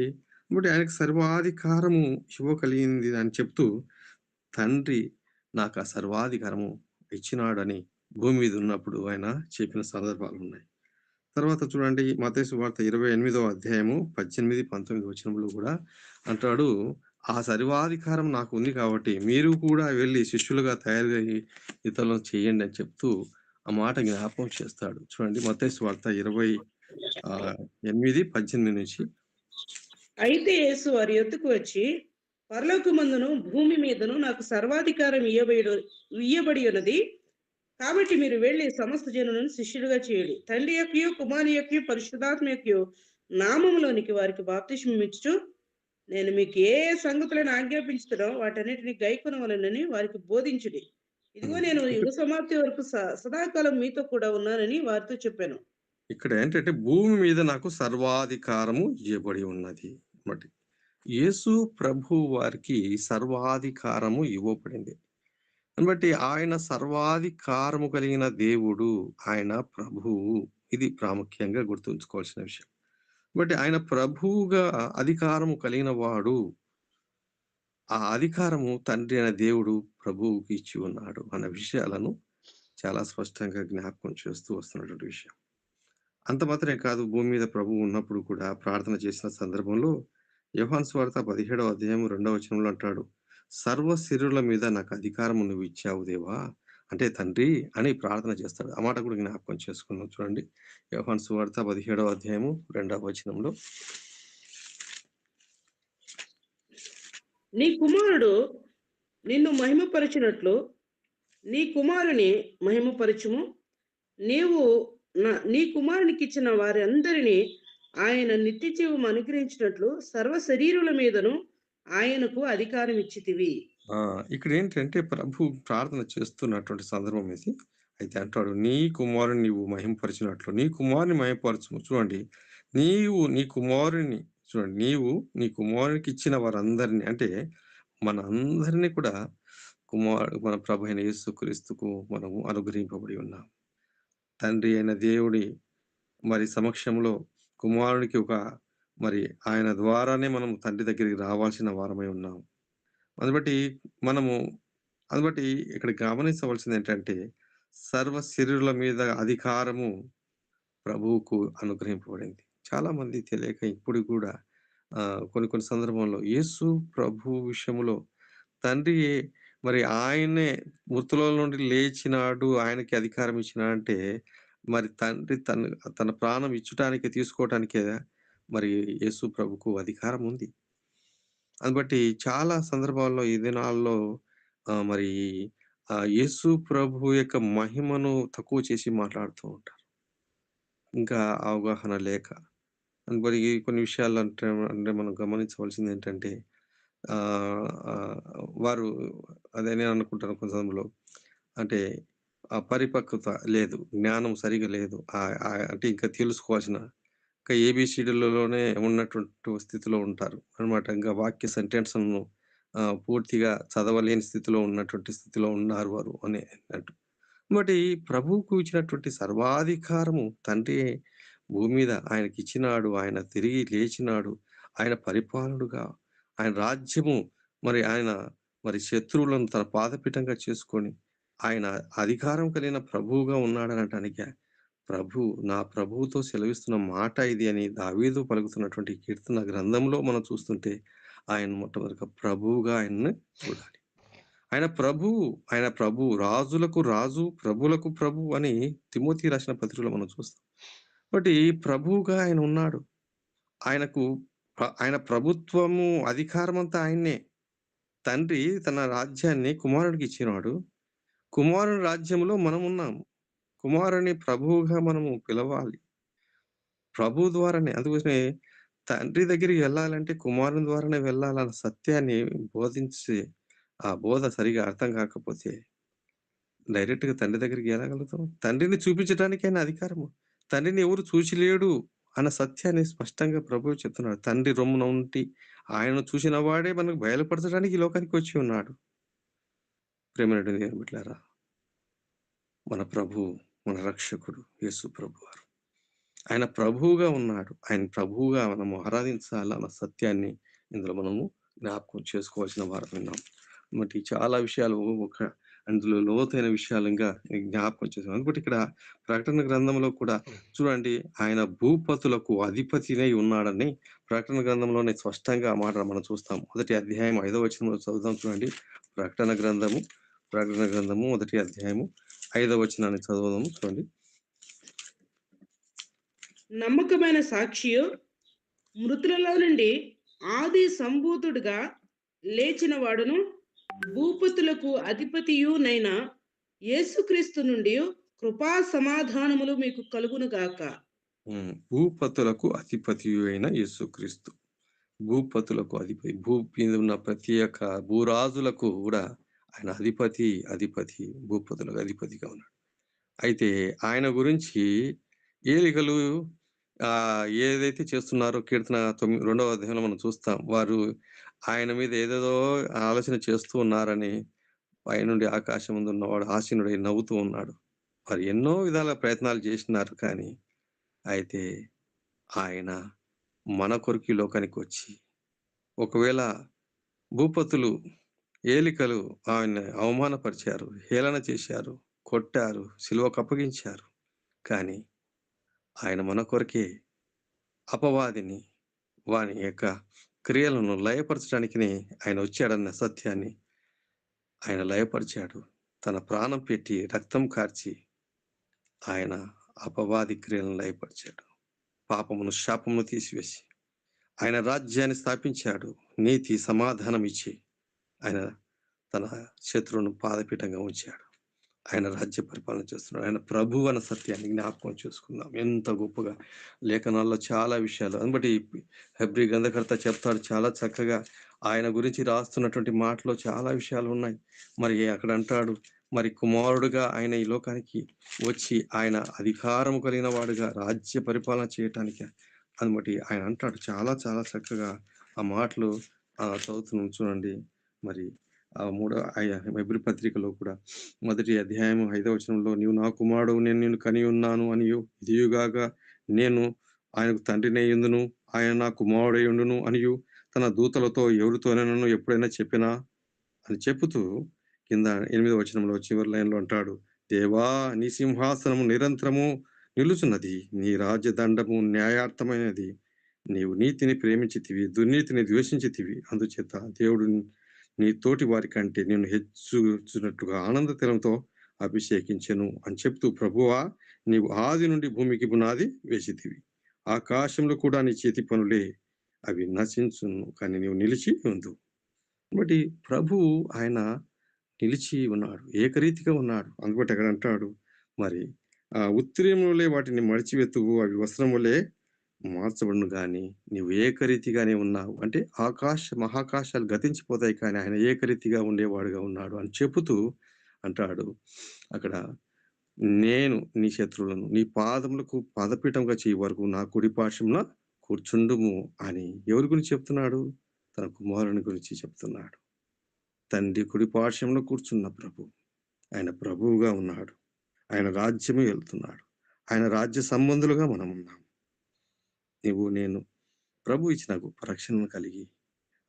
ఆయనకు సర్వాధికారము ఇవ్వగలిగింది అని చెప్తూ, తండ్రి నాకు ఆ సర్వాధికారము ఇచ్చినాడని భూమి మీద ఉన్నప్పుడు ఆయన చెప్పిన సందర్భాలు ఉన్నాయి. తర్వాత చూడండి, మత్తయి సువార్త 28వ అధ్యాయము 18-19 వచనంలో కూడా అంటాడు, ఆ సర్వాధికారం నాకు ఉంది కాబట్టి మీరు కూడా వెళ్ళి శిష్యులుగా తయారయ్యి ఇతరులను చేయండి అని చెప్తూ ఆ మాట జ్ఞాపకం చేస్తాడు. చూడండి, మత్తయి సువార్త 28:18 నుంచి. అయితే యేసు వారి యొద్దకు వచ్చి, పరలోకమందును భూమి మీదను నాకు సర్వాధికారం ఇయ్యబడి ఉన్నది, కాబట్టి మీరు వెళ్ళి సమస్త జనులను శిష్యులుగా చేయండి, తండ్రి యొక్కయు కుమారుని యొక్కయు పరిశుద్ధాత్మ యొక్కయు నామములోనికి వారికి బాప్తిస్మం ఇచ్చుచు, నేను మీకు ఏ సంగతులను ఆజ్ఞాపించుతానో వాటన్నిటిని గైకొనవలెనని వారికి బోధించుడి. ఇదిగో నేను యుగ సమాప్తి వరకు సదాకాలం మీతో కూడా ఉన్నానని వారితో చెప్పాను. ఇక్కడ ఏంటంటే భూమి మీద నాకు సర్వాధికారము ఇవ్వబడి ఉన్నది. మరి యేసు ప్రభు వారికి సర్వాధికారము ఇవ్వబడింది. బట్టి ఆయన సర్వాధికారము కలిగిన దేవుడు, ఆయన ప్రభువు. ఇది ప్రాముఖ్యంగా గుర్తుంచుకోవాల్సిన విషయం. బట్ ఆయన ప్రభువుగా అధికారము కలిగిన వాడు. ఆ అధికారము తండ్రి అయిన దేవుడు ప్రభువుకి ఇచ్చి ఉన్నాడు అన్న విషయాలను చాలా స్పష్టంగా జ్ఞాపకం చేస్తూ వస్తున్నటువంటి విషయం. అంత మాత్రమే కాదు, భూమి మీద ప్రభువు ఉన్నప్పుడు కూడా ప్రార్థన చేసిన సందర్భంలో యోహాను సువార్త 17వ అధ్యాయం 2వ వచనంలో అంటాడు, సర్వ శరీరుల మీద నాకు అధికారము నువ్వు ఇచ్చావు దేవా, అంటే తండ్రి అని ప్రార్థన చేస్తాడు. ఆ మాట కూడా జ్ఞాపకం చేసుకున్నాం. చూడండి, యోహాను సువార్త 17వ అధ్యాయము 2వ వచనంలో, నీ కుమారుడు నిన్ను మహిమపరిచినట్లు నీ కుమారుని మహిమపరచుము. నీవు నీ కుమారునికి ఇచ్చిన వారి అందరినీ ఆయన నిత్య జీవం అనుగ్రహించినట్లు సర్వ శరీరుల మీదను ఆయనకు అధికారం ఇచ్చితివి. ఇక్కడ ఏంటంటే ప్రభు ప్రార్థన చేస్తున్నటువంటి సందర్భం ఇది. అయితే అంటాడు, నీ కుమారుని నీవు మహిమపరిచినట్లు నీ కుమారుని మహిమపరచుము. చూడండి, నీ కుమారునికి ఇచ్చిన వారందరినీ, అంటే మన అందరినీ కూడా మన ప్రభు అయిన యేసుక్రీస్తుకు మనము అనుగ్రహింపబడి ఉన్నాం. తండ్రి అయిన దేవుడి మరి సమక్షంలో కుమారునికి మరి ఆయన ద్వారానే మనం తండ్రి దగ్గరికి రావాల్సిన వారమై ఉన్నాం. అందుబట్టి ఇక్కడ గమనించవలసింది ఏంటంటే, సర్వ శరీరుల మీద అధికారము ప్రభువుకు అనుగ్రహింపబడింది. చాలా మంది తెలియక ఇప్పుడు కూడా కొన్ని సందర్భంలో యేసు ప్రభు విషయంలో తండ్రి మరి ఆయనే మృతుల నుండి లేచినాడు, ఆయనకి అధికారం ఇచ్చినాడు అంటే, మరి తండ్రి తన ప్రాణం ఇచ్చటానికి తీసుకోవటానికే మరి యేసు ప్రభుకు అధికారం ఉంది. అందుబట్టి చాలా సందర్భాల్లో ఈ దినాల్లో మరి యేసు ప్రభు యొక్క మహిమను తక్కువ చేసి మాట్లాడుతూ ఉంటారు, ఇంకా అవగాహన లేక. మరి కొన్ని విషయాలు అంటే మనం గమనించవలసింది ఏంటంటే, వారు అదే నేను అనుకుంటాను కొంత సందర్భంలో, అంటే పరిపక్వత లేదు, జ్ఞానం సరిగా లేదు, అంటే ఇంకా తెలుసుకోవాల్సిన ఇంకా ఏబిసిడీలలోనే ఉన్నటువంటి స్థితిలో ఉంటారు అనమాట. ఇంకా వాక్య సెంటెన్స్‌లను పూర్తిగా చదవలేని స్థితిలో ఉన్నటువంటి స్థితిలో ఉన్నారు వారు అని అన్నట్టు. బట్ ప్రభువుకు ఇచ్చినటువంటి సర్వాధికారము తండ్రి భూమి మీద ఆయనకి ఇచ్చినాడు. ఆయన తిరిగి లేచినాడు. ఆయన పరిపాలనుడుగా, ఆయన రాజ్యము మరి శత్రువులను తన పాదపీఠంగా చేసుకొని ఆయన అధికారం కలిగిన ప్రభువుగా ఉన్నాడనటానికి నా ప్రభువుతో సెలవిస్తున్న మాట ఇది అని దావీదు పలుకుతున్నటువంటి కీర్తన గ్రంథంలో మనం చూస్తుంటే, ఆయన మొట్టమొదటిగా ప్రభువుగా ఆయన్ని చూడాలి. ఆయన ప్రభు, రాజులకు రాజు, ప్రభులకు ప్రభు అని తిమోతి రాసిన పత్రికలో మనం చూస్తాం. బట్ ప్రభువుగా ఆయన ఉన్నాడు. ఆయన ప్రభుత్వము, అధికారం అంతా ఆయన్నే. తండ్రి తన రాజ్యాన్ని కుమారుడికి ఇచ్చినాడు. కుమారుని రాజ్యంలో మనం ఉన్నాము. కుమారుని ప్రభువుగా మనము పిలవాలి. ప్రభు ద్వారానే. అందుకోసమే తండ్రి దగ్గరికి వెళ్ళాలంటే కుమారుని ద్వారానే వెళ్ళాలన్న సత్యాన్ని బోధించి, ఆ బోధ సరిగా అర్థం కాకపోతే డైరెక్ట్‌గా తండ్రి దగ్గరికి వెళ్ళగలుగుతాం? తండ్రిని చూపించడానికి ఆయన అధికారము. తండ్రిని ఎవరు చూచలేడు అన్న సత్యాన్ని స్పష్టంగా ప్రభువు చెప్తున్నాడు. తండ్రి రొమ్మున ఉండి ఆయనను చూసిన వాడే మనకు బయలుపరచడానికి ఈ లోకానికి వచ్చి ఉన్నాడు. ప్రేమైనటువంటి దేవుని బిడ్డలారా, మన ప్రభువు, మన రక్షకుడు యేసు ప్రభువారు. ఆయన ప్రభువుగా ఉన్నాడు. ఆయన ప్రభువుగా మనము ఆరాధించాలన్న సత్యాన్ని ఇందులో మనము జ్ఞాపకం చేసుకోవాల్సిన వారం విన్నాం. మరి చాలా విషయాలు అందులో లోతైన విషయాలు ఇంకా జ్ఞాపకం చేసాం. అందుకే ఇక్కడ ప్రకటన గ్రంథంలో కూడా చూడండి, ఆయన భూపతులకు అధిపతినై ఉన్నాడని ప్రకటన గ్రంథంలోనే స్పష్టంగా ఆ మాట మనం చూస్తాం. 1వ అధ్యాయం 5వ వచనంలో చదువుదాం. చూడండి, ప్రకటన గ్రంథము 1వ అధ్యాయము 5వ వచనాన్ని చదువుదాము. చూడండి, నమ్మకమైన సాక్షియు, మృతులలో నుండి ఆది సంభూతుడుగా లేచిన వాడును, భూపతులకు అధిపతియునైన యేసుక్రీస్తు నుండి కృపా సమాధానములు మీకు కలుగును గాక. భూపతులకు అధిపతి అయిన యేసుక్రీస్తు, భూపతులకు అధిపతి, భూ మీద ఉన్న ప్రతి ఒక్క భూరాజులకు కూడా ఆయన అధిపతి, భూపతులకు అధిపతిగా ఉన్నాడు. అయితే ఆయన గురించి ఏలికలు ఏదైతే చేస్తున్నారో కీర్తన 2వ అధ్యాయంలో మనం చూస్తాం. వారు ఆయన మీద ఏదేదో ఆలోచన చేస్తూ ఉన్నారని పైనుండి ఆకాశం ముందు ఉన్నవాడు ఆసీనుడై నవ్వుతూ ఉన్నాడు. వారు ఎన్నో విధాల ప్రయత్నాలు చేసినారు, కానీ అయితే ఆయన మన కొరకు ఈ లోకానికి వచ్చి, ఒకవేళ భూపతులు, ఏలికలు ఆయన్ని అవమానపరిచారు, హేళన చేశారు, కొట్టారు, సిలువకు అప్పగించారు, కానీ ఆయన మన కొరకే అపవాదిని, వాని యొక్క క్రియలను లయపరచడానికినే ఆయన వచ్చాడన్న సత్యాన్ని ఆయన లయపరిచాడు. తన ప్రాణం పెట్టి రక్తం కార్చి ఆయన అపవాది క్రియలను లయపరిచాడు. పాపమును, శాపమును తీసివేసి ఆయన రాజ్యాన్ని స్థాపించాడు. నీతి, సమాధానం ఇచ్చి ఆయన తన శత్రువును పాదపీఠంగా ఉంచాడు. ఆయన రాజ్య పరిపాలన చేస్తున్నాడు. ఆయన ప్రభు అన్న సత్యాన్ని జ్ఞాపకం చేసుకుందాం. ఎంత గొప్పగా లేఖనాల్లో చాలా విషయాలు అందుబట్టి హెబ్రీ గ్రంథకర్త చెప్తాడు చాలా చక్కగా. ఆయన గురించి రాస్తున్నటువంటి మాటలో చాలా విషయాలు ఉన్నాయి. మరి అక్కడ అంటాడు, మరి కుమారుడుగా ఆయన ఈ లోకానికి వచ్చి ఆయన అధికారం కలిగిన వాడుగా రాజ్య పరిపాలన చేయటానికి అందుబట్టి ఆయన అంటాడు చాలా చాలా చక్కగా ఆ మాటలు చదువుతున్నాం చూడండి. మరి ఆ 3వ హెబ్రీ పత్రికలో కూడా 1వ అధ్యాయం 5వ వచనంలో, నీవు నా కుమారుడు, నేను నిన్ను కని ఉన్నాను అనియు, ఇదియుగాక నేను ఆయనకు తండ్రినై యుందును, ఆయన నా కుమారుడై ఉండును అనియు తన దూతలతో ఎవరితోనైనా ఎప్పుడైనా చెప్పినా అని చెప్పుతూ కింద 8వ వచనంలో చివరి లైన్లో అంటాడు, దేవా నీ సింహాసనము నిరంతరము నిలుచున్నది, నీ రాజ్యదండము న్యాయార్థమైనది, నీవు నీతిని ప్రేమించితివి, దుర్నీతిని ద్వేషించితివి, అందుచేత దేవుడు నీ తోటి వారి కంటే నేను హెచ్చుచున్నట్టుగా ఆనంద తెలంతో అభిషేకించెను అని చెప్తూ, ప్రభువా నీవు ఆది నుండి భూమికి పునాది వేసితివి, ఆకాశంలో కూడా నీ చేతి పనులే, అవి నశించును కానీ నీవు నిలిచి ఉందు. బట్టి ప్రభు ఆయన నిలిచి ఉన్నాడు, ఏకరీతిగా ఉన్నాడు. అందుబట్టి అక్కడ అంటాడు, మరి ఉత్తరీయములే వాటిని మడిచివెత్తువు, అవి వస్త్రం వల్లే మార్చబడును గాని నీవు ఏకరీతిగానే ఉన్నావు. అంటే మహాకాశాలు గతించిపోతాయి, కానీ ఆయన ఏకరీతిగా ఉండేవాడుగా ఉన్నాడు అని చెబుతూ అంటాడు అక్కడ, నేను నీ శత్రువులను నీ పాదములకు పాదపీఠంగా చేయ వరకు నా కుడి పార్శ్వమున కూర్చుండుము అని ఎవరి గురించి చెప్తున్నాడు? తన కుమారుని గురించి చెప్తున్నాడు. తండ్రి కుడి పార్శ్వంలో కూర్చున్న ప్రభు, ఆయన ప్రభువుగా ఉన్నాడు. ఆయన రాజ్యము వెళ్తున్నాడు. ఆయన రాజ్య సంబంధులుగా మనం ఉన్నాం. నీవు నేను ప్రభు ఇచ్చిన గొప్ప రక్షణను కలిగి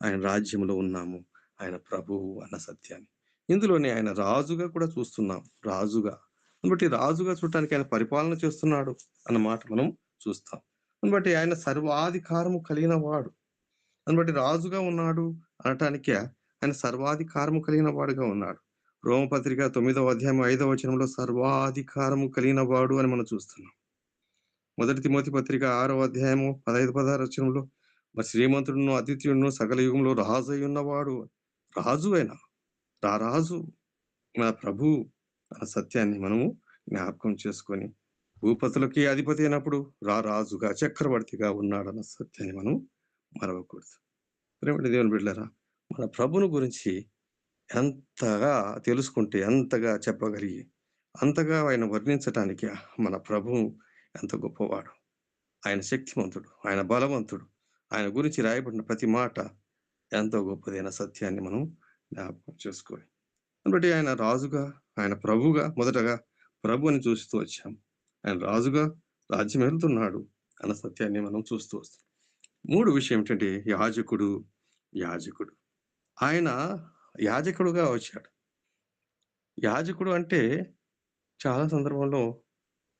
ఆయన రాజ్యంలో ఉన్నాము. ఆయన ప్రభువు అన్న సత్యాన్ని ఇందులోనే ఆయన రాజుగా కూడా చూస్తున్నాం. రాజుగా బట్టి రాజుగా చూడటానికి ఆయన పరిపాలన చేస్తున్నాడు అన్న మాట మనం చూస్తాం. బట్టి ఆయన సర్వాధికారము కలిగిన వాడు. బట్టి రాజుగా ఉన్నాడు అనటానికి ఆయన సర్వాధికారము కలిగిన వాడుగా ఉన్నాడు. రోమపత్రిక 9వ అధ్యాయం 5వ వచనంలో సర్వాధికారము కలిగిన వాడు అని మనం చూస్తున్నాం. 1 తిమోతి పత్రిక 6వ అధ్యాయము 15-16 వచనంలో మరి శ్రీమంతుడును అతిథ్యుడును సకల యుగంలో రాజు అయి ఉన్నవాడు, రాజు అయినా రాజు మన ప్రభు ఆ సత్యాన్ని మనము జ్ఞాపకం చేసుకొని, భూపతులకి అధిపతి అయినప్పుడు రాజుగా చక్రవర్తిగా ఉన్నాడన్న సత్యాన్ని మనం మరవకూడదు. ప్రేమ దేవుని బిడ్డలారా, మన ప్రభును గురించి ఎంతగా తెలుసుకుంటే, ఎంతగా చెప్పగలిగి, అంతగా ఆయన వర్ణించటానికి మన ప్రభు ఎంత గొప్పవాడు, ఆయన శక్తివంతుడు, ఆయన బలవంతుడు, ఆయన గురించి రాయబడిన ప్రతి మాట ఎంతో గొప్పదైన సత్యాన్ని మనం జ్ఞాపకం చేసుకోవాలి. కాబట్టి ఆయన రాజుగా, ఆయన ప్రభుగా, మొదటగా ప్రభు అని చూస్తూ వచ్చాం. ఆయన రాజుగా రాజ్యం వెళ్తున్నాడు అన్న సత్యాన్ని మనం చూస్తూ వస్తాం. 3 విషయం ఏంటంటే యాజకుడు. ఆయన యాజకుడుగా వచ్చాడు. యాజకుడు అంటే చాలా సందర్భంలో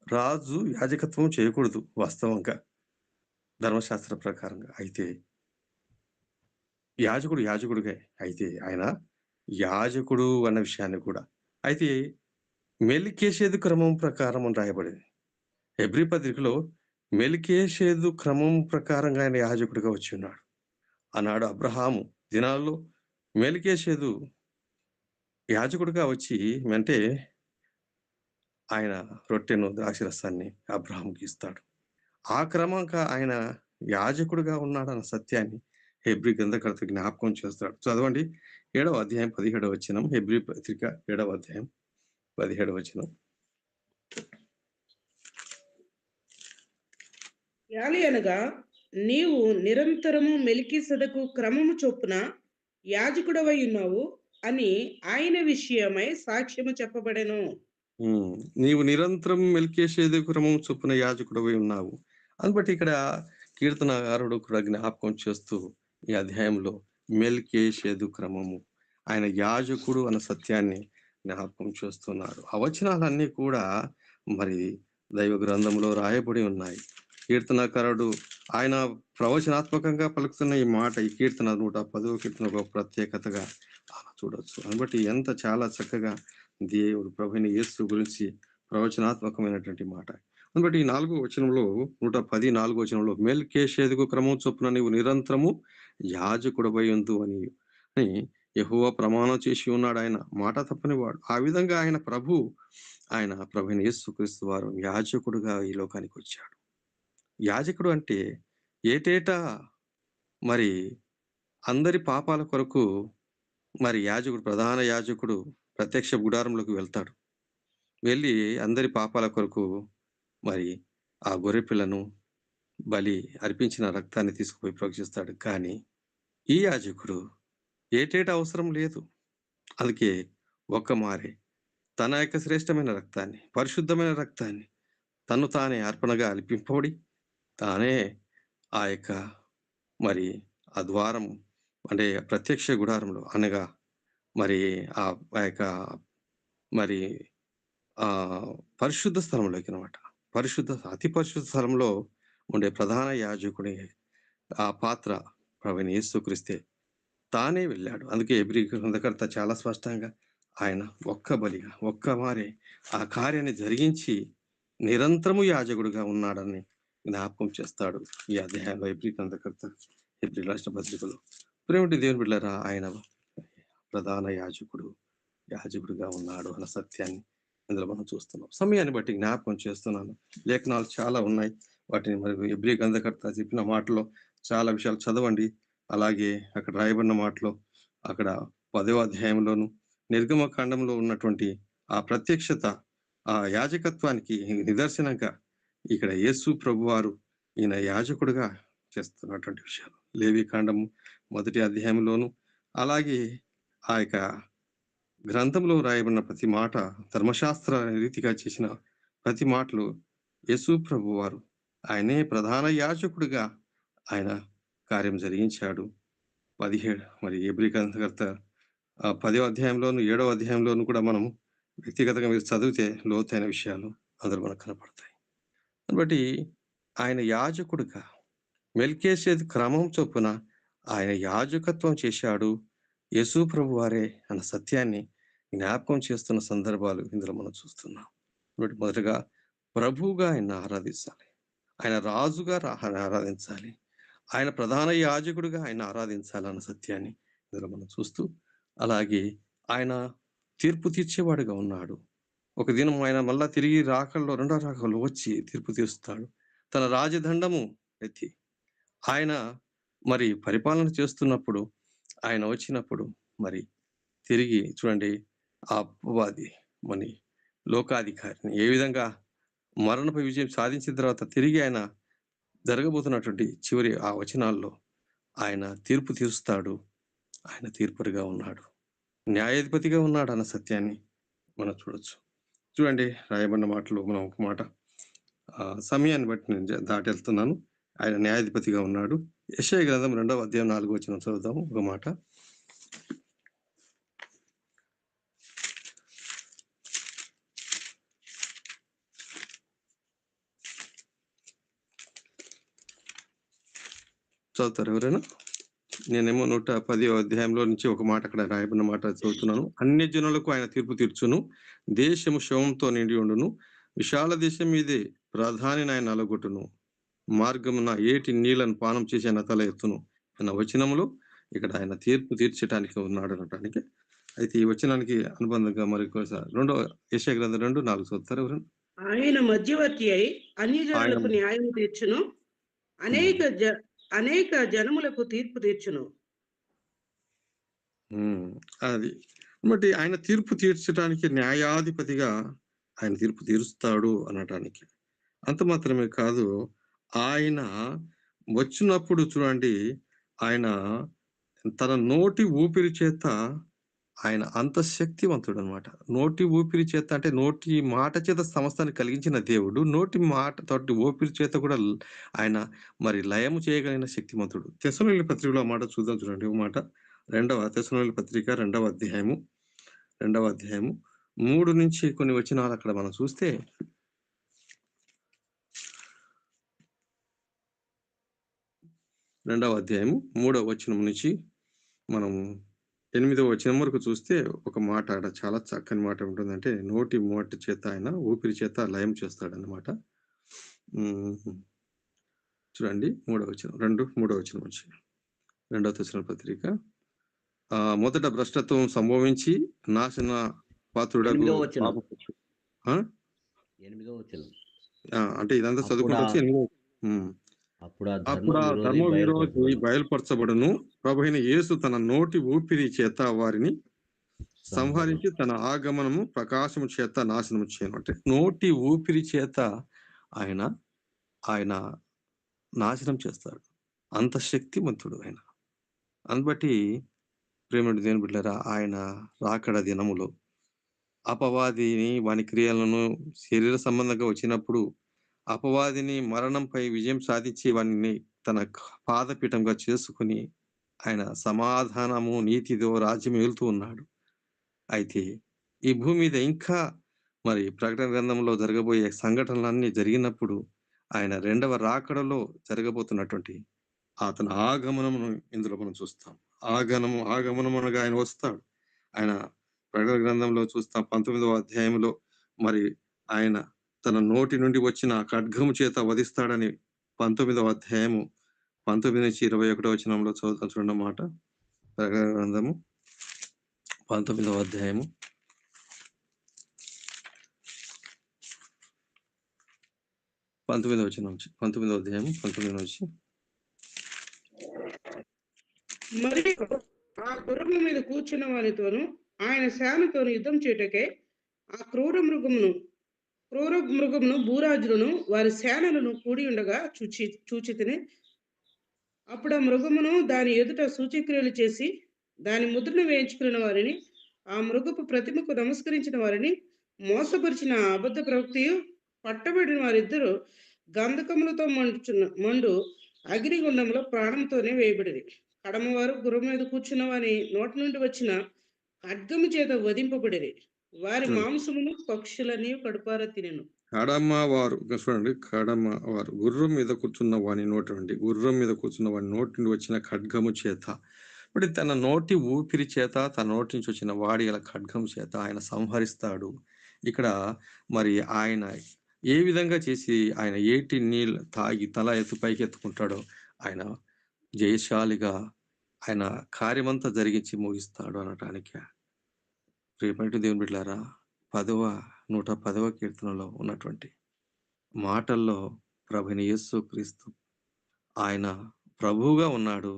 రాజు యాజకత్వం చేయకూడదు వాస్తవంగా, ధర్మశాస్త్ర ప్రకారంగా. అయితే యాజకుడుగా అయితే ఆయన యాజకుడు అన్న విషయాన్ని కూడా అయితే మెల్కీషేదు క్రమం ప్రకారం అని రాయబడింది. హెబ్రీ పత్రికలో మెల్కీషేదు క్రమం ప్రకారంగా ఆయన యాజకుడిగా వచ్చి ఉన్నాడు. ఆనాడు అబ్రహాము దినాల్లో మెల్కీషేదు యాజకుడిగా వచ్చి అంటే ఆయన రొట్టెను, ద్రాక్షరసాన్ని అబ్రహాముకి ఇస్తాడు. ఆ క్రమంగా ఆయన యాజకుడిగా ఉన్నాడన్న సత్యాన్ని హెబ్రీ గ్రంథకర్త జ్ఞాపకం చేస్తాడు. చదవండి 7వ అధ్యాయం 17వ వచనం. హెబ్రీ పత్రిక 7వ అధ్యాయం 17వ వచనం. అనగా నీవు నిరంతరము మెల్కీసెదకు క్రమము చొప్పున యాజకుడవై ఉన్నావు. అని ఆయన విషయమై సాక్ష్యము చెప్పబడెను. నీవు నిరంతరం మెల్కీషేదెకు క్రమం చొప్పున యాజకుడవై ఉన్నావు అని బట్టి ఇక్కడ కీర్తనకారుడు కూడా జ్ఞాపకం చేస్తూ ఈ అధ్యాయంలో మెల్కీషేదు క్రమము, ఆయన యాజకుడు అన్న సత్యాన్ని జ్ఞాపకం చేస్తున్నారు. ఆ వచనాలన్నీ కూడా మరి దైవ గ్రంథంలో రాయబడి ఉన్నాయి. కీర్తనకారుడు ఆయన ప్రవచనాత్మకంగా పలుకుతున్న ఈ మాట, ఈ కీర్తన 110వ కీర్తన ఒక ప్రత్యేకతగా చూడొచ్చు. అందుబట్టి ఎంత చాలా చక్కగా దేవుడు ప్రభువైన యేసు గురించి ప్రవచనాత్మకమైనటువంటి మాట. అందుబట్టి ఈ 4వ వచనంలో 114వ వచనంలో మెల్కీషేదెకు క్రమం చొప్పున నీవు నిరంతరము యాజకుడవై ఉందు అని యెహోవా ప్రమాణం చేసి ఉన్నాడు. ఆయన మాట తప్పని వాడు. ఆ విధంగా ఆయన ప్రభువైన యేసుక్రీస్తు వారు యాజకుడుగా ఈ లోకానికి వచ్చాడు. యాజకుడు అంటే ఏటేటా మరి అందరి పాపాల కొరకు మరి యాజకుడు, ప్రధాన యాజకుడు ప్రత్యక్ష గుడారంలోకి వెళ్తాడు. వెళ్ళి అందరి పాపాల కొరకు మరి ఆ గొర్రెపిల్లను బలి అర్పించిన రక్తాన్ని తీసుకుపోయి ప్రోక్షిస్తాడు. కానీ ఈ యాజకుడు ఏటేటా అవసరం లేదు. అందుకే ఒక్క మారే తన యొక్క శ్రేష్టమైన రక్తాన్ని, పరిశుద్ధమైన రక్తాన్ని తను తానే అర్పణగా అర్పింపబడి తానే ఆ యొక్క మరి ఆ ద్వారం అంటే ప్రత్యక్ష గుడారంలో అనగా మరి ఆ యొక్క మరి పరిశుద్ధ స్థలంలోకి అనమాట, అతి పరిశుద్ధ స్థలంలో ఉండే ప్రధాన యాజకుడి ఆ పాత్ర ప్రభువైన యేసుక్రీస్తే తానే వెళ్ళాడు. అందుకే హెబ్రీ గ్రంథకర్త చాలా స్పష్టంగా ఆయన ఒక్క బలిగా ఒక్క మారే ఆ కార్యాన్ని జరిగించి నిరంతరము యాజకుడుగా ఉన్నాడని జ్ఞాపకం చేస్తాడు ఈ అధ్యాయంలో హెబ్రీ గ్రంథకర్త, హెబ్రీ రాష్ట్ర పత్రికలో. ప్రేమటి దేవుని బిడ్డలారా, ఆయన ప్రధాన యాజకుడుగా ఉన్నాడు అన్న సత్యాన్ని ఇందులో మనం చూస్తున్నాం. సమయాన్ని బట్టి జ్ఞాపకం చేస్తున్నాను. లేఖనాలు చాలా ఉన్నాయి, వాటిని మరి హెబ్రీ గ్రంథకర్త చెప్పిన మాటలో చాలా విషయాలు చదవండి. అలాగే అక్కడ రాయబడిన మాటలో అక్కడ 10వ అధ్యాయంలోను నిర్గమకాండంలో ఉన్నటువంటి ఆ ప్రత్యక్షత, ఆ యాజకత్వానికి నిదర్శనంగా ఇక్కడ యేసు ప్రభువారు ఈయన యాజకుడుగా చేస్తున్నటువంటి విషయాలు లేవి కాండము 1వ అధ్యాయంలోను, అలాగే ఆ యొక్క గ్రంథంలో రాయబడిన ప్రతి మాట, ధర్మశాస్త్ర రీతిగా చేసిన ప్రతి మాటలు యేసు ప్రభువారు ఆయనే ప్రధాన యాజకుడిగా ఆయన కార్యం జరిగించాడు. 17 మరి హెబ్రీ గ్రంథకర్త 10వ అధ్యాయంలోను 7వ అధ్యాయంలోను కూడా మనం వ్యక్తిగతంగా మీరు చదివితే లోతైన విషయాలు అందులో మనకు కనపడతాయి. కాబట్టి ఆయన యాజకుడిగా మెల్కీషేదెకు క్రమం చొప్పున ఆయన యాజకత్వం చేశాడు యేసు ప్రభు వారే అన్న సత్యాన్ని జ్ఞాపకం చేస్తున్న సందర్భాలు ఇందులో మనం చూస్తున్నాం. కాబట్టి మొదటగా ప్రభువుగా ఆయన ఆరాధించాలి, ఆయన రాజుగా ఆరాధించాలి, ఆయన ప్రధాన యాజకుడిగా ఆయన ఆరాధించాలన్న సత్యాన్ని ఇందులో మనం చూస్తూ, అలాగే ఆయన తీర్పు తీర్చేవాడుగా ఉన్నాడు. ఒక దినం ఆయన మళ్ళా తిరిగి రెండో రాకల్లో వచ్చి తీర్పు తీరుస్తాడు. తన రాజదండము ఎత్తి ఆయన మరి పరిపాలన చేస్తున్నప్పుడు, ఆయన వచ్చినప్పుడు మరి తిరిగి చూడండి ఆ అపవాది మరి లోకాధికారిని ఏ విధంగా మరణపు విజయం సాధించిన తర్వాత తిరిగి ఆయన జరగబోతున్నటువంటి చివరి ఆ వచనాల్లో ఆయన తీర్పు తీరుస్తాడు. ఆయన తీర్పుగా ఉన్నాడు, న్యాయాధిపతిగా ఉన్నాడు అన్న సత్యాన్ని మనం చూడొచ్చు. చూడండి రాయబడిన మాటలు మనం ఒక మాట సమయాన్ని బట్టి నేను దాటి వెళ్తున్నాను. ఆయన న్యాయాధిపతిగా ఉన్నాడు. యెషయా గ్రంథం 2వ అధ్యాయం 4వ వచనం చదువుదాము ఒక మాట. చదువుతారు ఎవరైనా? నేనేమో 110వ అధ్యాయంలో నుంచి ఒక మాట అక్కడ రాయబడిన మాట చదువుతున్నాను. అన్య జనులకు ఆయన తీర్పు తీర్చును, దేశము శవంతో నిండి ఉండును, విశాల దేశం మీదే ప్రధానిని ఆయన అలగొట్టును, మార్గమున ఏటి నీళ్లను పానం చేసి ఆయన తల ఎత్తును అన్న వచనంలో ఇక్కడ ఆయన తీర్పు తీర్చడానికి ఉన్నాడు అనటానికి. అయితే ఈ వచనానికి అనుబంధంగా మరి యెషయా గ్రంథం 2:4 చదువుతారు ఎవరైనా? ఆయన మధ్యవర్తి అయి అన్యజనులకు న్యాయం తీర్చును, అనేక జనములకు తీర్పు తీర్చును. అది బట్టి ఆయన తీర్పు తీర్చడానికి న్యాయాధిపతిగా ఆయన తీర్పు తీరుస్తాడు అనటానికి. అంత మాత్రమే కాదు, ఆయన వచ్చినప్పుడు చూడండి ఆయన తన నోటి ఊపిరి చేత ఆయన అంత శక్తివంతుడనమాట. నోటి ఊపిరి చేత అంటే నోటి మాట చేత సమస్తాన్ని కలిగించిన దేవుడు, నోటి మాట తోటి ఊపిరి చేత కూడా ఆయన మరి లయము చేయగలిగిన శక్తిమంతుడు. తెస్సలోనికీయుల పత్రికలో ఆ మాట చూద్దాం చూడండి. ఒక మాట తెస్సలోనికీయుల పత్రిక 2వ అధ్యాయము 3 నుంచి కొన్ని వచనాలు అక్కడ మనం చూస్తే 2వ అధ్యాయము 3వ వచనం నుంచి మనం 8వ వచనం వరకు చూస్తే ఒక మాట ఆడ చాలా చక్కని మాట ఉంటుందంటే నోటి మాట చేత ఆయన ఊపిరి చేత లయం చేస్తాడన్నమాట. చూడండి 3వ వచనం 3వ వచనం నుంచి 2వ తెస్సలోనికీయుల పత్రిక మొదట భ్రష్టత్వం సంభవించి నాశన పాత్రుడగు అంటే ఇదంతా చదువుకుంటూ వచ్చి అప్పుడు ఆ ధర్మ విరోధి బయలుపరచబడును. ప్రభువైన యేసు తన నోటి ఊపిరి చేత వారిని సంహరించి తన ఆగమనము ప్రకాశము చేత నాశనము చేయను. అంటే నోటి ఊపిరి చేత ఆయన ఆయన నాశనం చేస్తాడు. అంత శక్తిమంతుడు ఆయన. అందుబట్టి ప్రేమడు దేవుని బిడ్డలారా, ఆయన రాకడ దినములో అపవాదిని వాని క్రియలను శరీర సంబంధంగా వచ్చినప్పుడు అపవాదిని మరణంపై విజయం సాధించి వారిని తన పాదపీఠంగా చేసుకుని ఆయన సమాధానము నీతితో రాజ్యం ఏలుతూ ఉన్నాడు. అయితే ఈ భూమి మీద ఇంకా మరి ప్రకటన గ్రంథంలో జరగబోయే సంఘటనలన్నీ జరిగినప్పుడు ఆయన 2వ రాకడలో జరగబోతున్నటువంటి అతని ఆగమనమును ఇందులో మనం చూస్తాం. ఆగమనం అనగా ఆయన వస్తాడు. ఆయన ప్రకటన గ్రంథంలో చూస్తాం 19వ అధ్యాయంలో మరి ఆయన తన నోటి నుండి వచ్చిన ఖడ్గము చేత వధిస్తాడని 19వ అధ్యాయము 19 నుంచి 21వ వచనంలో చదువుతాం చూడండి మాట. ప్రకటన గ్రంథము 19వ అధ్యాయము 19వ వచనం నుంచి 19వ అధ్యాయము 19 నుంచి మరియు ఆ గుర్రము మీద కూర్చున్న వారితోనూ ఆయన సేనతోను యుద్ధం చేయటకే ఆ క్రూర మృగమును భూరాజులను వారి సేనలను కూడి ఉండగా చూచితిని. అప్పుడు ఆ మృగమును దాని ఎదుట సూచక్రియలు చేసి దాని ముద్రను వేయించుకున్న వారిని, ఆ మృగపు ప్రతిమకు నమస్కరించిన వారిని మోసపరిచిన అబద్ధ ప్రవక్తయు పట్టబడిన వారిద్దరూ గంధకములతో మండు అగ్నిగుండంలో ప్రాణంతోనే వేయబడిరి. కడమవారు గుర్రం మీద కూర్చున్న వారి నోటి నుండి వచ్చిన ఖడ్గము చేత వధింపబడిరి. వారి మాంసమును పక్షులని కడుపార తినెను. కడమవారు గుర్రం మీద కూర్చున్న వాని నోటి నుండి వచ్చిన ఖడ్గము చేత, ఇప్పుడు తన నోటి ఊపిరి చేత తన నోటి నుంచి వచ్చిన వాడి గల ఖడ్గము చేత ఆయన సంహరిస్తాడు. ఇక్కడ మరి ఆయన ఏ విధంగా చేసి ఆయన ఏటి నీళ్ళు తాగి తల పైకి ఎత్తుకుంటాడో ఆయన జయశాలిగా ఆయన కార్యమంతా జరిగించి ముగిస్తాడు అనటానికి ప్రియమైన దేవుని బిడ్డలారా 110వ కీర్తనలో ఉన్నటువంటి మాటల్లో ప్రభువైన యేసు క్రీస్తు ఆయన ప్రభువుగా ఉన్నాడు.